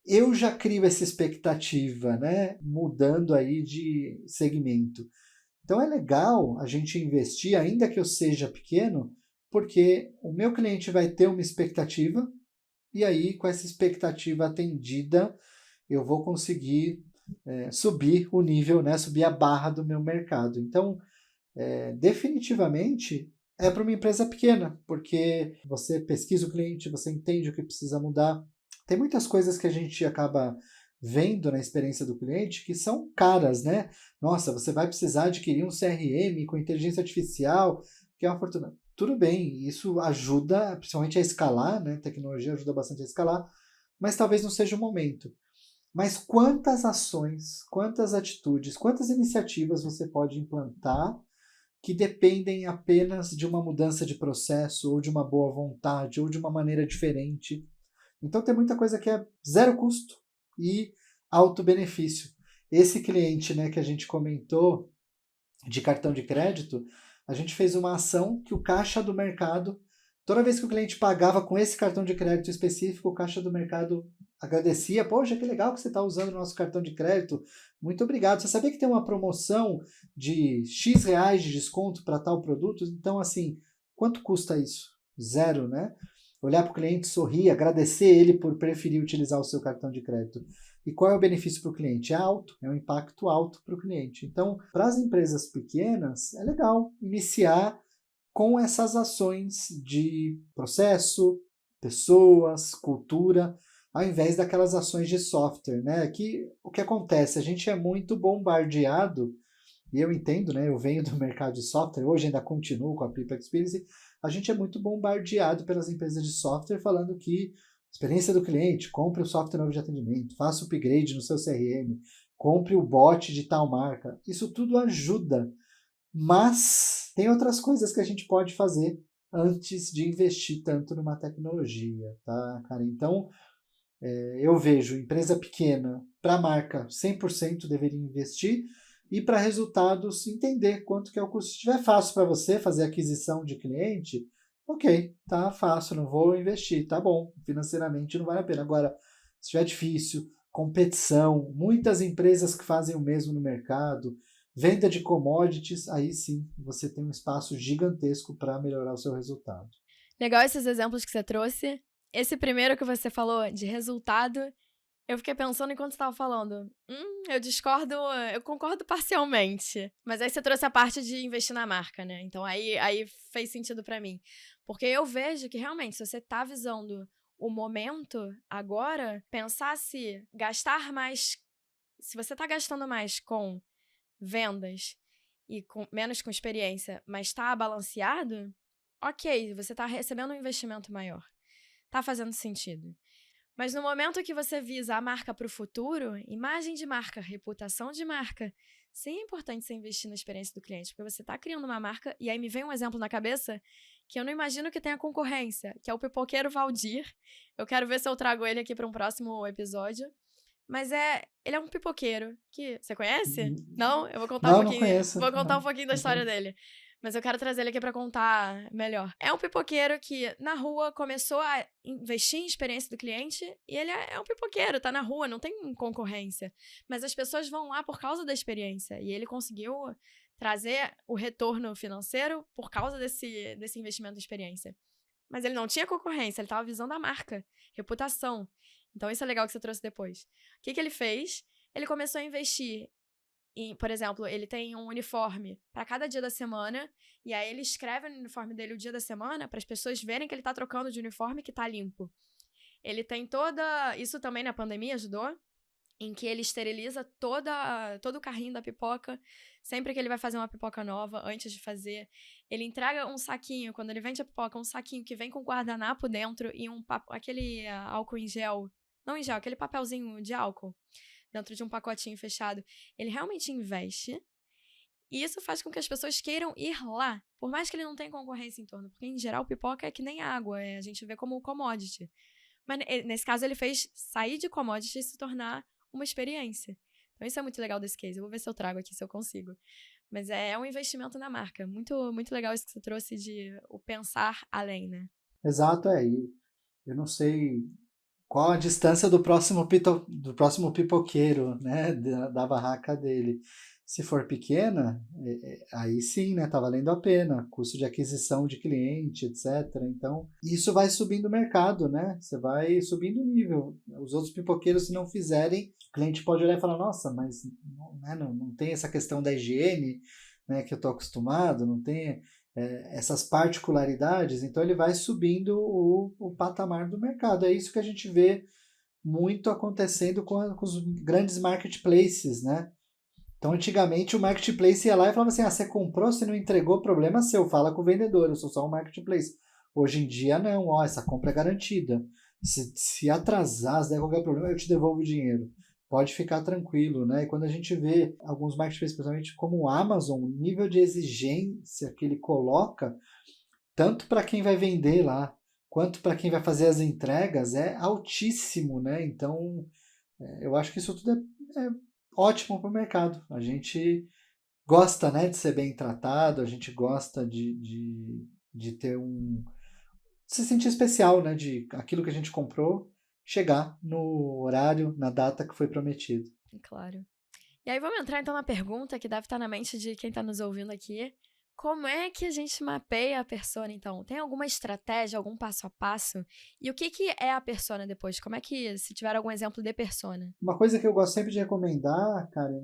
eu já crio essa expectativa, né? Mudando aí de segmento. Então é legal a gente investir, ainda que eu seja pequeno, porque o meu cliente vai ter uma expectativa, e aí, com essa expectativa atendida, eu vou conseguir subir o nível, né? Subir a barra do meu mercado. Então, definitivamente é para uma empresa pequena, porque você pesquisa o cliente, você entende o que precisa mudar. Tem muitas coisas que a gente acaba vendo na experiência do cliente que são caras, né? Nossa, você vai precisar adquirir um CRM com inteligência artificial, que é uma fortuna. Tudo bem, isso ajuda, principalmente a escalar, né? A tecnologia ajuda bastante a escalar, mas talvez não seja o momento. Mas quantas ações, quantas atitudes, quantas iniciativas você pode implantar que dependem apenas de uma mudança de processo, ou de uma boa vontade, ou de uma maneira diferente. Então tem muita coisa que é zero custo e alto benefício. Esse cliente, né, que a gente comentou de cartão de crédito, a gente fez uma ação que o caixa do mercado, toda vez que o cliente pagava com esse cartão de crédito específico, o caixa do mercado agradecia. Poxa, que legal que você está usando o nosso cartão de crédito. Muito obrigado. Você sabia que tem uma promoção de X reais de desconto para tal produto? Então, assim, quanto custa isso? Zero, né? Olhar para o cliente, sorrir, agradecer ele por preferir utilizar o seu cartão de crédito. E qual é o benefício para o cliente? É alto, é um impacto alto para o cliente. Então, para as empresas pequenas, é legal iniciar com essas ações de processo, pessoas, cultura, ao invés daquelas ações de software, né? Que o que acontece? A gente é muito bombardeado, e eu entendo, né? Eu venho do mercado de software, hoje ainda continuo com a People Experience, a gente é muito bombardeado pelas empresas de software falando que experiência do cliente, compre o software novo de atendimento, faça o upgrade no seu CRM, compre o bot de tal marca. Isso tudo ajuda, mas tem outras coisas que a gente pode fazer antes de investir tanto numa tecnologia, tá, cara? Então, eu vejo empresa pequena, para marca, 100% deveria investir, e para resultados, entender quanto que é o custo. Se estiver fácil para você fazer aquisição de cliente, ok, tá fácil, não vou investir, tá bom, financeiramente não vale a pena. Agora, se estiver difícil, competição, muitas empresas que fazem o mesmo no mercado, venda de commodities, aí sim você tem um espaço gigantesco para melhorar o seu resultado. Legal esses exemplos que você trouxe. Esse primeiro que você falou de resultado, eu fiquei pensando enquanto você estava falando. Eu discordo, eu concordo parcialmente. Mas aí você trouxe a parte de investir na marca, né? Então aí fez sentido pra mim. Porque eu vejo que realmente, se você tá visando o momento agora, pensar se gastar mais. Se você tá gastando mais com vendas e menos com experiência, mas tá balanceado, ok, você tá recebendo um investimento maior. Tá fazendo sentido. Mas no momento que você visa a marca para o futuro, imagem de marca, reputação de marca, sim é importante você investir na experiência do cliente, porque você está criando uma marca, e aí me vem um exemplo na cabeça que eu não imagino que tenha concorrência, que é o pipoqueiro Valdir. Eu quero ver se eu trago ele aqui para um próximo episódio. Mas ele é um pipoqueiro que... Você conhece? Não? Eu vou contar um Não, não pouquinho, conheço. vou contar um Não, pouquinho da não história conheço. dele. Mas eu quero trazer ele aqui pra contar melhor. É um pipoqueiro que, na rua, começou a investir em experiência do cliente e ele é um pipoqueiro, tá na rua, não tem concorrência. Mas as pessoas vão lá por causa da experiência e ele conseguiu trazer o retorno financeiro por causa desse investimento em experiência. Mas ele não tinha concorrência, ele estava visando a marca, reputação. Então isso é legal que você trouxe depois. O que ele fez? Ele começou a investir por exemplo, ele tem um uniforme para cada dia da semana, e aí ele escreve no uniforme dele o dia da semana para as pessoas verem que ele tá trocando de uniforme e que tá limpo. Ele tem isso também na pandemia ajudou, em que ele esteriliza todo o carrinho da pipoca, sempre que ele vai fazer uma pipoca nova, antes de fazer. Ele entrega um saquinho, quando ele vende a pipoca, um saquinho que vem com guardanapo dentro e aquele álcool em gel, não em gel, aquele papelzinho de álcool, dentro de um pacotinho fechado. Ele realmente investe. E isso faz com que as pessoas queiram ir lá, por mais que ele não tenha concorrência em torno. Porque, em geral, pipoca é que nem água, a gente vê como commodity. Mas, nesse caso, ele fez sair de commodity e se tornar uma experiência. Então, isso é muito legal desse case. Eu vou ver se eu trago aqui, se eu consigo. Mas é um investimento na marca. Muito, muito legal isso que você trouxe de o pensar além, né? Exato, e eu não sei qual a distância do próximo pipoqueiro, né, da barraca dele. Se for pequena, aí sim, né, tá valendo a pena, custo de aquisição de cliente, etc. Então, isso vai subindo o mercado, né? Você vai subindo o nível. Os outros pipoqueiros, se não fizerem, o cliente pode olhar e falar, nossa, mas não tem essa questão da higiene, né, que eu tô acostumado, não tem essas particularidades, então ele vai subindo o patamar do mercado. É isso que a gente vê muito acontecendo com os grandes marketplaces, né? Então, antigamente, o marketplace ia lá e falava assim, você comprou, se não entregou, problema seu, fala com o vendedor, eu sou só um marketplace. Hoje em dia, não, essa compra é garantida. Se atrasar, se der qualquer problema, eu te devolvo o dinheiro. Pode ficar tranquilo, né? E quando a gente vê alguns marketplaces, principalmente como o Amazon, o nível de exigência que ele coloca, tanto para quem vai vender lá, quanto para quem vai fazer as entregas, é altíssimo, né? Então, eu acho que isso tudo é ótimo para o mercado. A gente gosta, né, de ser bem tratado, a gente gosta de ter se sentir especial, né, de aquilo que a gente comprou chegar no horário, na data que foi prometido. Claro. E aí vamos entrar então na pergunta que deve estar na mente de quem está nos ouvindo aqui. Como é que a gente mapeia a persona, então? Tem alguma estratégia, algum passo a passo? E o que é a persona depois? Como é que, se tiver algum exemplo de persona? Uma coisa que eu gosto sempre de recomendar, Karen,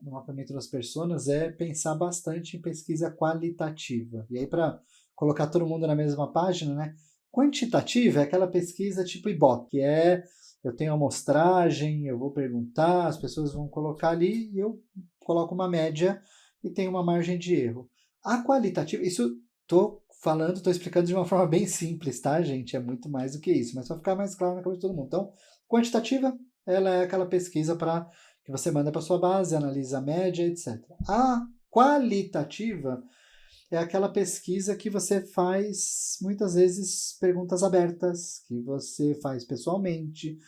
no mapeamento das pessoas é pensar bastante em pesquisa qualitativa. E aí, para colocar todo mundo na mesma página, né? Quantitativa é aquela pesquisa tipo Ibope, que eu tenho amostragem, eu vou perguntar, as pessoas vão colocar ali e eu coloco uma média e tenho uma margem de erro. A qualitativa, isso estou explicando de uma forma bem simples, tá, gente? É muito mais do que isso, mas para ficar mais claro na cabeça de todo mundo. Então, quantitativa, ela é aquela pesquisa que você manda para sua base, analisa a média, etc. A qualitativa é aquela pesquisa que você faz, muitas vezes, perguntas abertas, que você faz pessoalmente.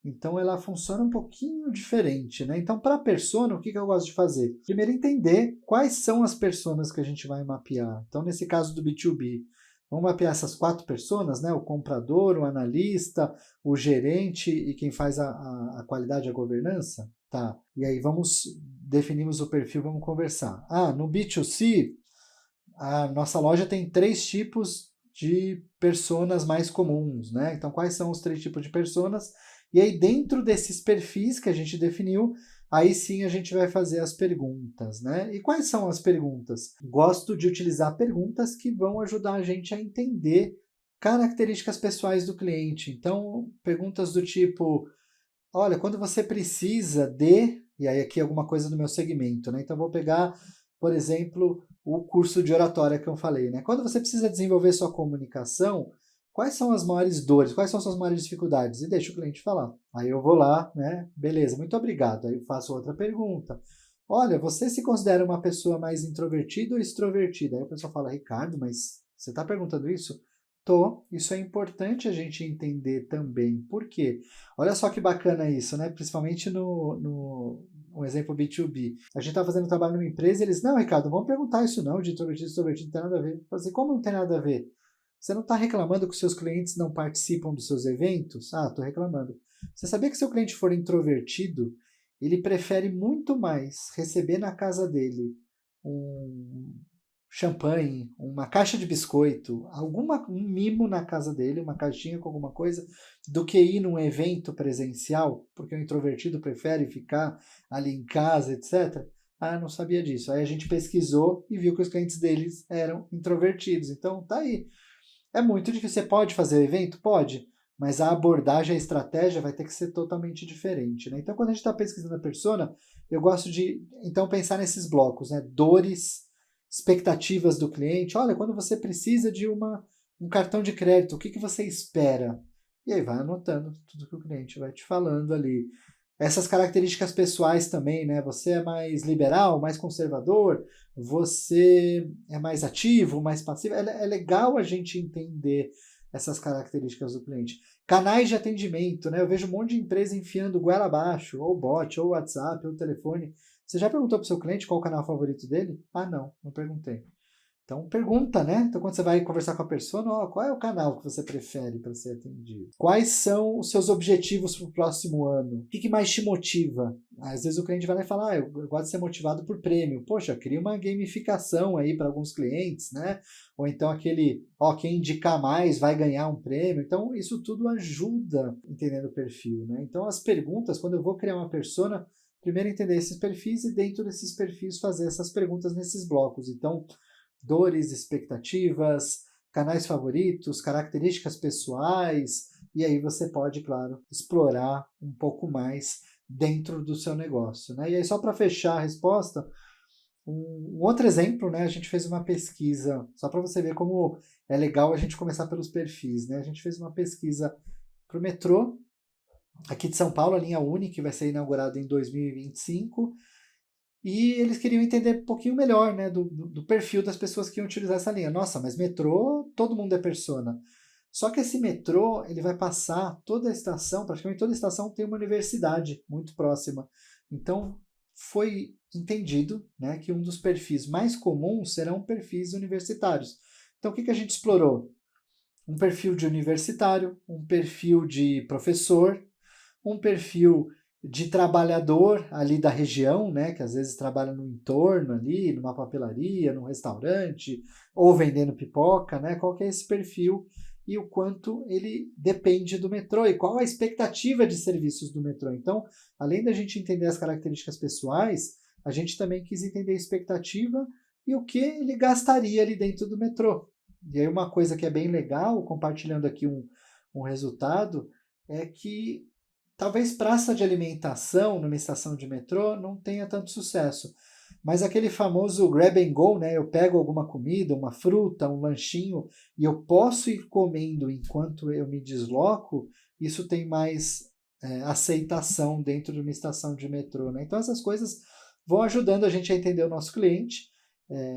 Então, ela funciona um pouquinho diferente, né? Então, para a persona, o que eu gosto de fazer? Primeiro, entender quais são as personas que a gente vai mapear. Então, nesse caso do B2B, vamos mapear essas 4 personas, né? O comprador, o analista, o gerente e quem faz a qualidade e a governança. Tá. E aí, definimos o perfil, vamos conversar. No B2C, a nossa loja tem 3 tipos de personas mais comuns, né? Então, quais são os 3 tipos de personas? E aí, dentro desses perfis que a gente definiu, aí sim a gente vai fazer as perguntas, né? E quais são as perguntas? Gosto de utilizar perguntas que vão ajudar a gente a entender características pessoais do cliente. Então, perguntas do tipo, olha, quando você precisa e aí aqui alguma coisa do meu segmento, né? Então, vou pegar, por exemplo, o curso de oratória que eu falei, né? Quando você precisa desenvolver sua comunicação, quais são as maiores dores, quais são as suas maiores dificuldades? E deixa o cliente falar. Aí eu vou lá, né? Beleza, muito obrigado. Aí eu faço outra pergunta. Olha, você se considera uma pessoa mais introvertida ou extrovertida? Aí a pessoa fala, Ricardo, mas você está perguntando isso? Isso é importante a gente entender também. Por quê? Olha só que bacana isso, né? Principalmente no um exemplo B2B. A gente está fazendo trabalho numa empresa e eles, não, Ricardo, vamos perguntar isso não, de introvertido e extrovertido, não tem nada a ver. Eu falei assim, como não tem nada a ver? Você não está reclamando que os seus clientes não participam dos seus eventos? Estou reclamando. Você sabia que se o cliente for introvertido, ele prefere muito mais receber na casa dele um champanhe, uma caixa de biscoito, um mimo na casa dele, uma caixinha com alguma coisa, do que ir num evento presencial, porque o introvertido prefere ficar ali em casa, etc. Não sabia disso. Aí a gente pesquisou e viu que os clientes deles eram introvertidos. Então, tá aí. É muito difícil. Você pode fazer o evento? Pode. Mas a abordagem, a estratégia vai ter que ser totalmente diferente, né? Então, quando a gente está pesquisando a persona, eu gosto de, então, pensar nesses blocos, né? Dores, expectativas do cliente. Olha, quando você precisa de um cartão de crédito, o que você espera? E aí vai anotando tudo que o cliente vai te falando ali. Essas características pessoais também, né? Você é mais liberal, mais conservador, você é mais ativo, mais passivo. É legal a gente entender essas características do cliente. Canais de atendimento, né? Eu vejo um monte de empresa enfiando goela abaixo, ou bot, ou WhatsApp, ou telefone. Você já perguntou para o seu cliente qual o canal favorito dele? Ah, não perguntei. Então pergunta, né? Então quando você vai conversar com a pessoa, qual é o canal que você prefere para ser atendido? Quais são os seus objetivos para o próximo ano? O que mais te motiva? Às vezes o cliente vai lá e fala, eu gosto de ser motivado por prêmio. Poxa, cria uma gamificação aí para alguns clientes, né? Ou então quem indicar mais vai ganhar um prêmio. Então isso tudo ajuda entendendo o perfil, né? Então as perguntas, quando eu vou criar uma persona, primeiro entender esses perfis e dentro desses perfis fazer essas perguntas nesses blocos. Então, dores, expectativas, canais favoritos, características pessoais, e aí você pode, claro, explorar um pouco mais dentro do seu negócio, né? E aí, só para fechar a resposta, um outro exemplo, né? A gente fez uma pesquisa, só para você ver como é legal a gente começar pelos perfis, né? A gente fez uma pesquisa para o metrô, aqui de São Paulo, a linha Uni, que vai ser inaugurada em 2025, e eles queriam entender um pouquinho melhor, né, do perfil das pessoas que iam utilizar essa linha. Nossa, mas metrô, todo mundo é persona. Só que esse metrô, ele vai passar toda a estação, praticamente toda a estação tem uma universidade muito próxima. Então, foi entendido, né, que um dos perfis mais comuns serão perfis universitários. Então, o que a gente explorou? Um perfil de universitário, um perfil de professor, um perfil de trabalhador ali da região, né, que às vezes trabalha no entorno ali, numa papelaria, num restaurante, ou vendendo pipoca, né, qual que é esse perfil e o quanto ele depende do metrô e qual a expectativa de serviços do metrô. Então, além da gente entender as características pessoais, a gente também quis entender a expectativa e o que ele gastaria ali dentro do metrô. E aí uma coisa que é bem legal, compartilhando aqui um resultado, é que talvez praça de alimentação numa estação de metrô não tenha tanto sucesso, mas aquele famoso grab and go, né? Eu pego alguma comida, uma fruta, um lanchinho e eu posso ir comendo enquanto eu me desloco, isso tem mais aceitação dentro de uma estação de metrô, né? Então essas coisas vão ajudando a gente a entender o nosso cliente,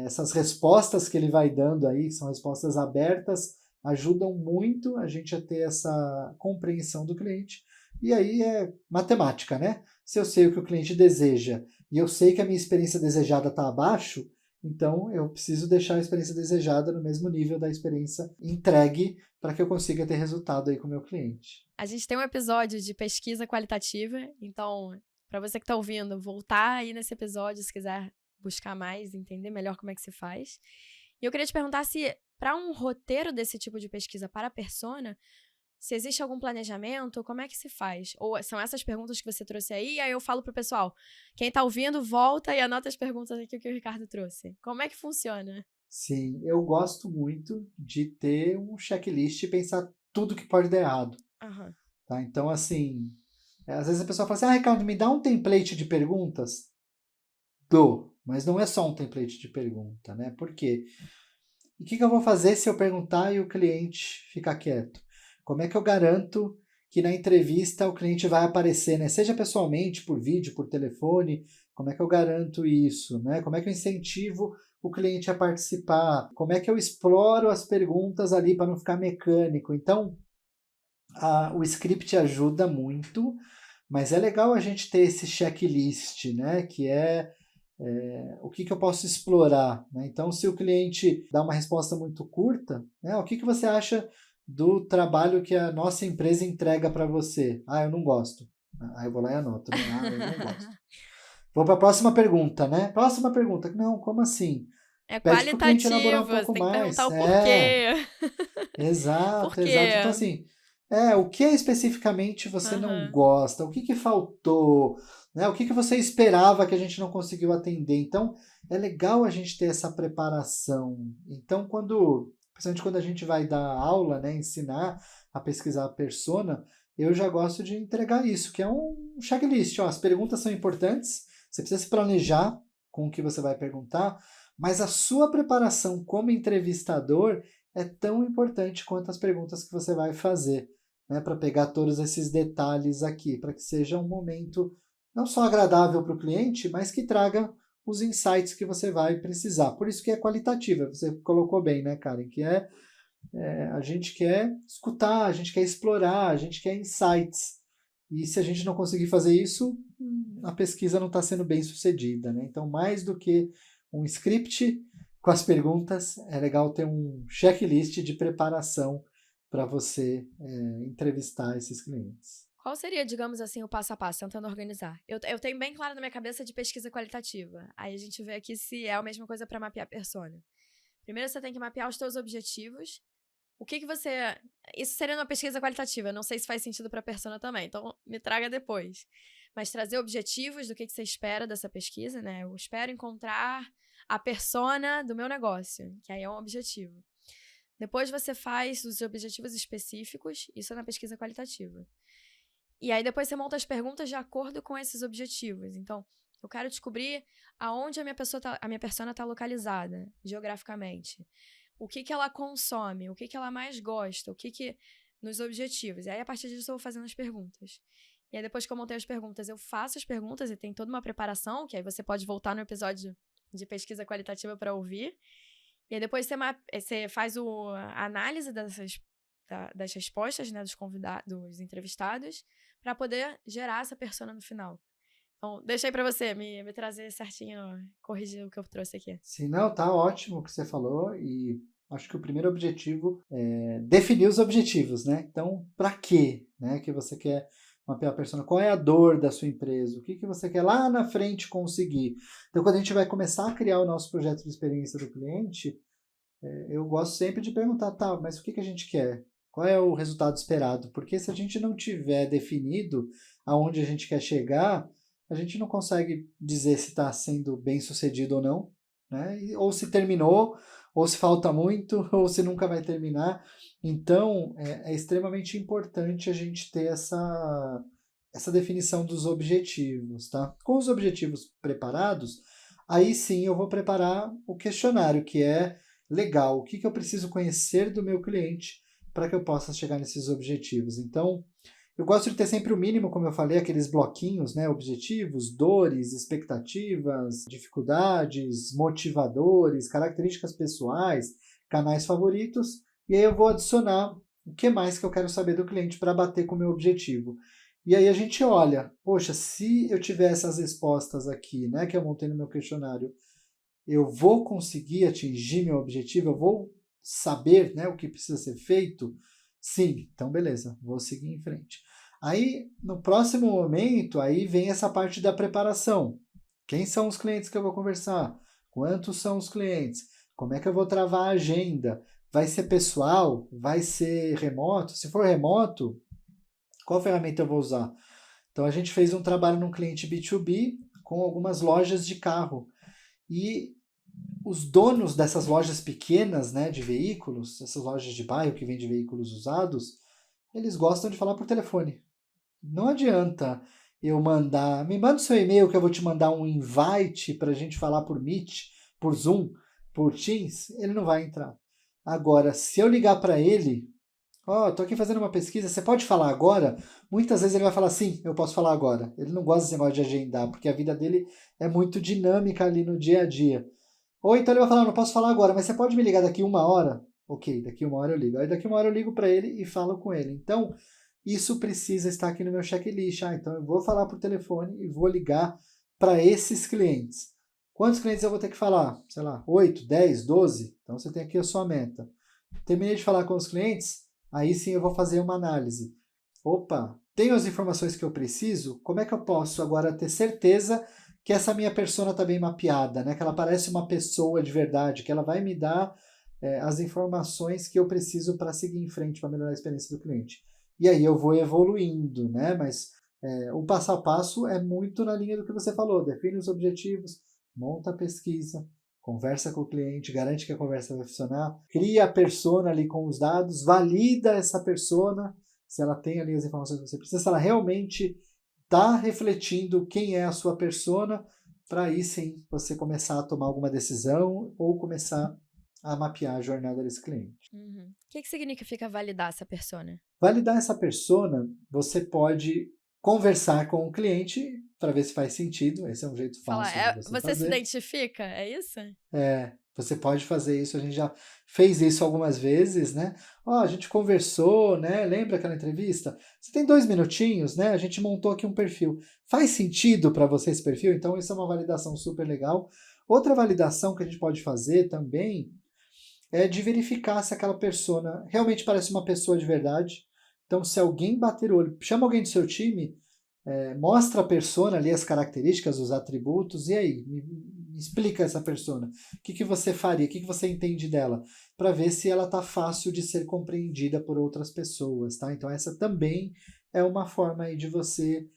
essas respostas que ele vai dando aí, que são respostas abertas, ajudam muito a gente a ter essa compreensão do cliente. E aí é matemática, né? Se eu sei o que o cliente deseja e eu sei que a minha experiência desejada está abaixo, então eu preciso deixar a experiência desejada no mesmo nível da experiência entregue para que eu consiga ter resultado aí com o meu cliente. A gente tem um episódio de pesquisa qualitativa, então, para você que está ouvindo, voltar aí nesse episódio, se quiser buscar mais, entender melhor como é que se faz. E eu queria te perguntar se, para um roteiro desse tipo de pesquisa para a persona, se existe algum planejamento, como é que se faz? Ou são essas perguntas que você trouxe aí, e aí eu falo pro pessoal, quem está ouvindo, volta e anota as perguntas aqui que o Ricardo trouxe. Como é que funciona? Sim, eu gosto muito de ter um checklist e pensar tudo que pode dar errado. Uhum. Tá? Então, assim, às vezes a pessoa fala assim, Ricardo, me dá um template de perguntas. Dou, mas não é só um template de pergunta, né? Por quê? E o que eu vou fazer se eu perguntar e o cliente ficar quieto? Como é que eu garanto que na entrevista o cliente vai aparecer, né? Seja pessoalmente, por vídeo, por telefone, como é que eu garanto isso, né? Como é que eu incentivo o cliente a participar? Como é que eu exploro as perguntas ali para não ficar mecânico? Então, o script ajuda muito, mas é legal a gente ter esse checklist, né? Que é o que eu posso explorar. Né? Então, se o cliente dá uma resposta muito curta, né? O que você acha do trabalho que a nossa empresa entrega para você? Ah, eu não gosto. Aí eu vou lá e anoto. Né? Ah, eu não gosto. Vou para a próxima pergunta, né? Próxima pergunta. Não, como assim? É Pede para o cliente elaborar qualitativo, um você pouco tem que perguntar mais. o porquê. Por Exato, exato. Então, quê? assim, o que especificamente você não Uhum. gosta? O que faltou? Né? O que você esperava que a gente não conseguiu atender? Então, é legal a gente ter essa preparação. Então, principalmente quando a gente vai dar aula, né, ensinar a pesquisar a persona, eu já gosto de entregar isso, que é um checklist. Ó, as perguntas são importantes, você precisa se planejar com o que você vai perguntar, mas a sua preparação como entrevistador é tão importante quanto as perguntas que você vai fazer, né, para pegar todos esses detalhes aqui, para que seja um momento não só agradável para o cliente, mas que traga os insights que você vai precisar. Por isso que é qualitativa, você colocou bem, né, Karen, que a gente quer escutar, a gente quer explorar, a gente quer insights. E se a gente não conseguir fazer isso, a pesquisa não está sendo bem sucedida, né? Então, mais do que um script com as perguntas, é legal ter um checklist de preparação para você entrevistar esses clientes. Qual seria, digamos assim, o passo a passo, tentando organizar? Eu tenho bem claro na minha cabeça de pesquisa qualitativa. Aí a gente vê aqui se é a mesma coisa para mapear a persona. Primeiro você tem que mapear os teus objetivos. O que você... Isso seria uma pesquisa qualitativa. Não sei se faz sentido para a persona também. Então, me traga depois. Mas trazer objetivos do que você espera dessa pesquisa, né? Eu espero encontrar a persona do meu negócio, que aí é um objetivo. Depois você faz os objetivos específicos. Isso é na pesquisa qualitativa. E aí depois você monta as perguntas de acordo com esses objetivos. Então, eu quero descobrir aonde a minha persona está localizada, geograficamente. O que ela consome, o que ela mais gosta, nos objetivos. E aí, a partir disso, eu vou fazendo as perguntas. E aí, depois que eu montei as perguntas, eu faço as perguntas e tem toda uma preparação, que aí você pode voltar no episódio de pesquisa qualitativa para ouvir. E aí, depois você faz a análise das respostas, né, dos entrevistados, para poder gerar essa persona no final. Então, deixei para você me trazer certinho, corrigir o que eu trouxe aqui. Sim, não, tá ótimo o que você falou e acho que o primeiro objetivo é definir os objetivos, né? Então, para quê, né, que você quer mapear a persona? Qual é a dor da sua empresa? O que você quer lá na frente conseguir? Então, quando a gente vai começar a criar o nosso projeto de experiência do cliente, eu gosto sempre de perguntar, tá, mas o que a gente quer? Qual é o resultado esperado? Porque se a gente não tiver definido aonde a gente quer chegar, a gente não consegue dizer se está sendo bem sucedido ou não, né? Ou se terminou, ou se falta muito, ou se nunca vai terminar. Então, é extremamente importante a gente ter essa definição dos objetivos, tá? Com os objetivos preparados, aí sim eu vou preparar o questionário, que é legal, o que eu preciso conhecer do meu cliente para que eu possa chegar nesses objetivos. Então, eu gosto de ter sempre o mínimo, como eu falei, aqueles bloquinhos, né? Objetivos, dores, expectativas, dificuldades, motivadores, características pessoais, canais favoritos, e aí eu vou adicionar o que mais que eu quero saber do cliente para bater com o meu objetivo. E aí a gente olha, poxa, se eu tiver essas respostas aqui, né, que eu montei no meu questionário, eu vou conseguir atingir meu objetivo, eu vou saber, né, o que precisa ser feito? Sim, então beleza, vou seguir em frente. Aí, no próximo momento, aí vem essa parte da preparação. Quem são os clientes que eu vou conversar? Quantos são os clientes? Como é que eu vou travar a agenda? Vai ser pessoal? Vai ser remoto? Se for remoto, qual ferramenta eu vou usar? Então, a gente fez um trabalho num cliente B2B com algumas lojas de carro. E os donos dessas lojas pequenas, né, de veículos, essas lojas de bairro que vendem veículos usados, eles gostam de falar por telefone. Não adianta eu me manda o seu e-mail que eu vou te mandar um invite para a gente falar por Meet, por Zoom, por Teams, ele não vai entrar. Agora, se eu ligar para ele, tô aqui fazendo uma pesquisa, você pode falar agora? Muitas vezes ele vai falar, sim, eu posso falar agora. Ele não gosta desse negócio de agendar, porque a vida dele é muito dinâmica ali no dia a dia. Ou então ele vai falar, não posso falar agora, mas você pode me ligar daqui 1 hora? Ok, daqui 1 hora eu ligo. Aí daqui 1 hora eu ligo para ele e falo com ele. Então, isso precisa estar aqui no meu checklist. Então eu vou falar por telefone e vou ligar para esses clientes. Quantos clientes eu vou ter que falar? Sei lá, 8, 10, 12? Então você tem aqui a sua meta. Terminei de falar com os clientes, aí sim eu vou fazer uma análise. Opa, tenho as informações que eu preciso? Como é que eu posso agora ter certeza que essa minha persona está bem mapeada, né? Que ela parece uma pessoa de verdade, que ela vai me dar as informações que eu preciso para seguir em frente, para melhorar a experiência do cliente. E aí eu vou evoluindo, né? Mas o passo a passo é muito na linha do que você falou. Define os objetivos, monta a pesquisa, conversa com o cliente, garante que a conversa vai funcionar, cria a persona ali com os dados, valida essa persona, se ela tem ali as informações que você precisa, se ela realmente está refletindo quem é a sua persona, para aí sim você começar a tomar alguma decisão ou começar a mapear a jornada desse cliente. Uhum. O que significa validar essa persona? Validar essa persona, você pode conversar com o cliente para ver se faz sentido. Esse é um jeito fácil de você fazer. Você se identifica? É isso? Você pode fazer isso, a gente já fez isso algumas vezes, né? Ó, a gente conversou, né? Lembra aquela entrevista? Você tem 2 minutinhos, né? A gente montou aqui um perfil. Faz sentido para você esse perfil? Então, isso é uma validação super legal. Outra validação que a gente pode fazer também é de verificar se aquela persona realmente parece uma pessoa de verdade. Então, se alguém bater o olho, chama alguém do seu time, mostra a persona ali, as características, os atributos, e aí, me explica essa persona. O que você faria? O que você entende dela? Para ver se ela está fácil de ser compreendida por outras pessoas, tá? Então, essa também é uma forma aí de você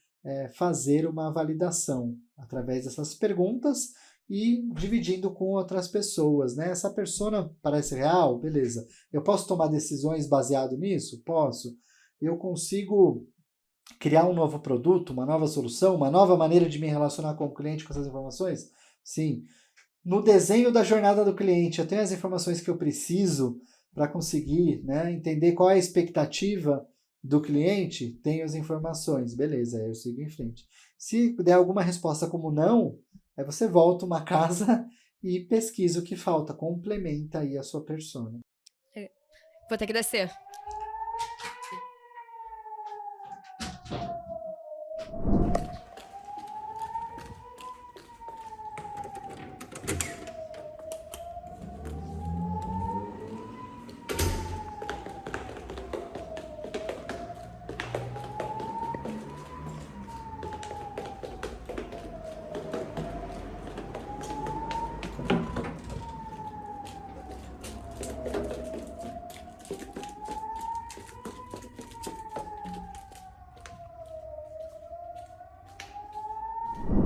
fazer uma validação através dessas perguntas e dividindo com outras pessoas, né? Essa persona parece real? Beleza. Eu posso tomar decisões baseado nisso? Posso. Eu consigo criar um novo produto, uma nova solução, uma nova maneira de me relacionar com o cliente com essas informações? Sim. No desenho da jornada do cliente, eu tenho as informações que eu preciso para conseguir, né, entender qual é a expectativa do cliente? Tenho as informações. Beleza, aí eu sigo em frente. Se der alguma resposta como não, aí você volta uma casa e pesquisa o que falta, complementa aí a sua persona. Vou ter que descer.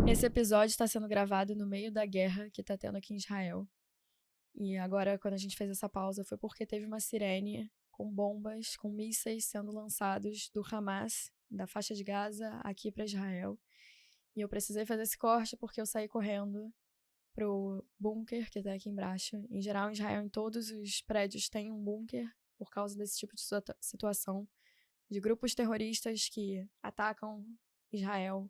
Esse episódio está sendo gravado no meio da guerra que está tendo aqui em Israel. E agora, quando a gente fez essa pausa, foi porque teve uma sirene com bombas, com mísseis sendo lançados do Hamas, da faixa de Gaza, aqui para Israel. E eu precisei fazer esse corte porque eu saí correndo pro bunker que tá aqui embaixo. Em geral, em Israel, em todos os prédios tem um bunker por causa desse tipo de situação de grupos terroristas que atacam Israel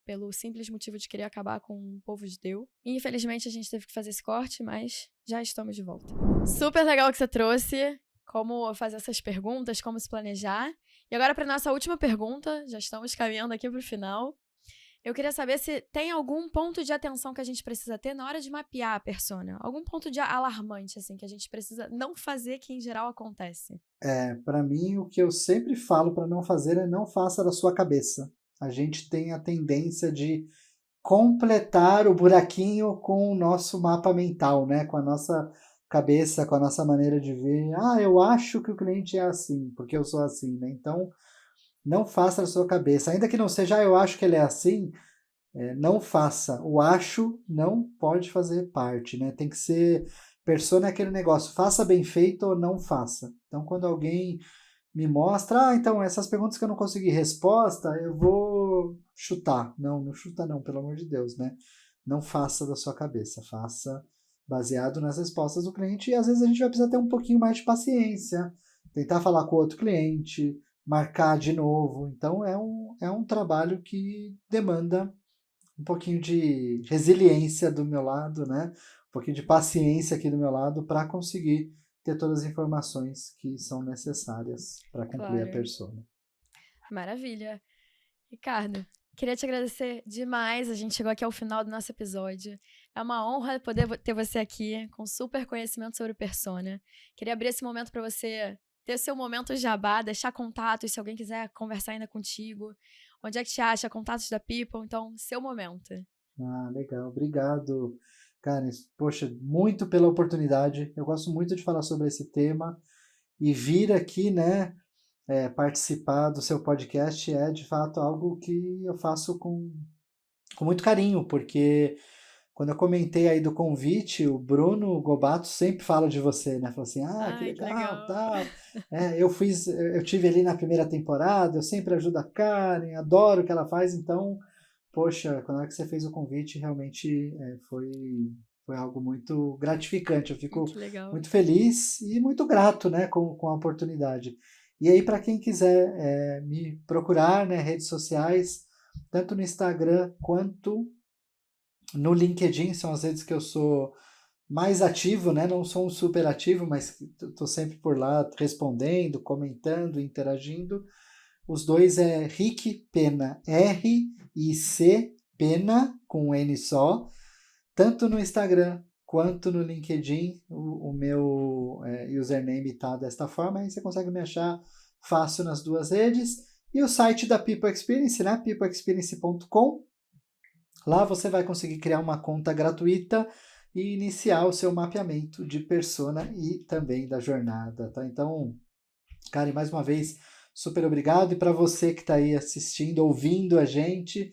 pelo simples motivo de querer acabar com o povo judeu. E, infelizmente, a gente teve que fazer esse corte, mas já estamos de volta. Super legal que você trouxe, como fazer essas perguntas, como se planejar. E agora, para nossa última pergunta, já estamos caminhando aqui para o final. Eu queria saber se tem algum ponto de atenção que a gente precisa ter na hora de mapear a persona. Algum ponto de alarmante, assim, que a gente precisa não fazer, que em geral acontece. Para mim, o que eu sempre falo para não fazer é não faça da sua cabeça. A gente tem a tendência de completar o buraquinho com o nosso mapa mental, né? Com a nossa cabeça, com a nossa maneira de ver. Ah, eu acho que o cliente é assim, porque eu sou assim, né? Então, não faça da sua cabeça. Ainda que não seja, eu acho que ele é assim, não faça. O acho não pode fazer parte, né? Tem que ser persona é aquele negócio, faça bem feito ou não faça. Então, quando alguém me mostra, então essas perguntas que eu não consegui resposta, eu vou chutar. Não, não chuta não, pelo amor de Deus, né? Não faça da sua cabeça, faça baseado nas respostas do cliente e às vezes a gente vai precisar ter um pouquinho mais de paciência, tentar falar com outro cliente, marcar de novo. Então é um trabalho que demanda um pouquinho de resiliência do meu lado, né? Um pouquinho de paciência aqui do meu lado para conseguir ter todas as informações que são necessárias para concluir a Claro. persona. Maravilha. Ricardo, queria te agradecer demais. A gente chegou aqui ao final do nosso episódio. É uma honra poder ter você aqui com super conhecimento sobre persona. Queria abrir esse momento para você ter seu momento jabá, deixar contatos se alguém quiser conversar ainda contigo. Onde é que te acha? Contatos da People. Então, seu momento. Ah, legal. Obrigado, Karen. Poxa, muito pela oportunidade. Eu gosto muito de falar sobre esse tema e vir aqui, né, participar do seu podcast é de fato algo que eu faço com muito carinho, porque quando eu comentei aí do convite, o Bruno Gobato sempre fala de você, né? Falou assim, que Ai, que legal, legal. tal. Eu tive ali na primeira temporada, eu sempre ajudo a Karen, adoro o que ela faz, então, poxa, quando é que você fez o convite, realmente foi algo muito gratificante. Eu fico Que legal. muito feliz e muito grato, né, com a oportunidade. E aí, para quem quiser me procurar, né, redes sociais, tanto no Instagram quanto no LinkedIn, são as redes que eu sou mais ativo, né? Não sou um super ativo, mas estou sempre por lá respondendo, comentando, interagindo. Os dois é Rick Pena, R-I-C Pena, com um N só, tanto no Instagram quanto no LinkedIn. O meu username está desta forma, aí você consegue me achar fácil nas duas redes. E o site da People Experience, né? peopleexperience.com. Lá você vai conseguir criar uma conta gratuita e iniciar o seu mapeamento de persona e também da jornada, tá? Então, Karen, mais uma vez, super obrigado. E para você que está aí assistindo, ouvindo a gente,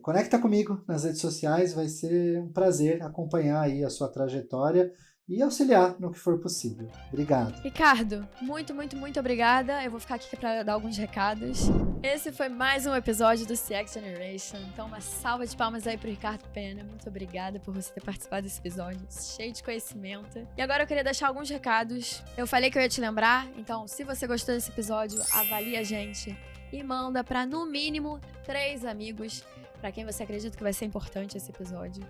conecta comigo nas redes sociais, vai ser um prazer acompanhar aí a sua trajetória e auxiliar no que for possível. Obrigado. Ricardo, muito, muito, muito obrigada. Eu vou ficar aqui para dar alguns recados. Esse foi mais um episódio do CX Generation. Então, uma salva de palmas aí pro Ricardo Pena. Muito obrigada por você ter participado desse episódio, cheio de conhecimento. E agora eu queria deixar alguns recados. Eu falei que eu ia te lembrar, então, se você gostou desse episódio, avalie a gente e manda para no mínimo 3 amigos para quem você acredita que vai ser importante esse episódio.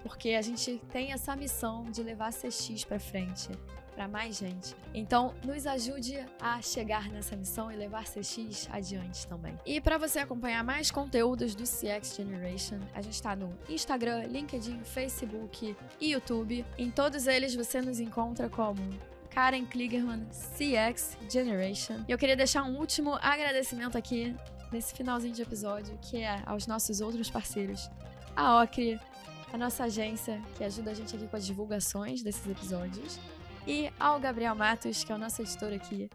Porque a gente tem essa missão de levar a CX para frente, para mais gente. Então, nos ajude a chegar nessa missão e levar CX adiante também. E para você acompanhar mais conteúdos do CX Generation, a gente está no Instagram, LinkedIn, Facebook e YouTube. Em todos eles você nos encontra como Karen Kligerman CX Generation. E eu queria deixar um último agradecimento aqui nesse finalzinho de episódio, que é aos nossos outros parceiros, a Ocre, a nossa agência que ajuda a gente aqui com as divulgações desses episódios, e ao Gabriel Matos, que é o nosso editor aqui.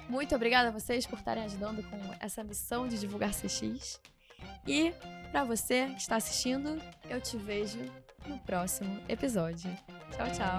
Muito obrigada a vocês por estarem ajudando com essa missão de divulgar CX. E para você que está assistindo, eu te vejo no próximo episódio. Tchau, tchau!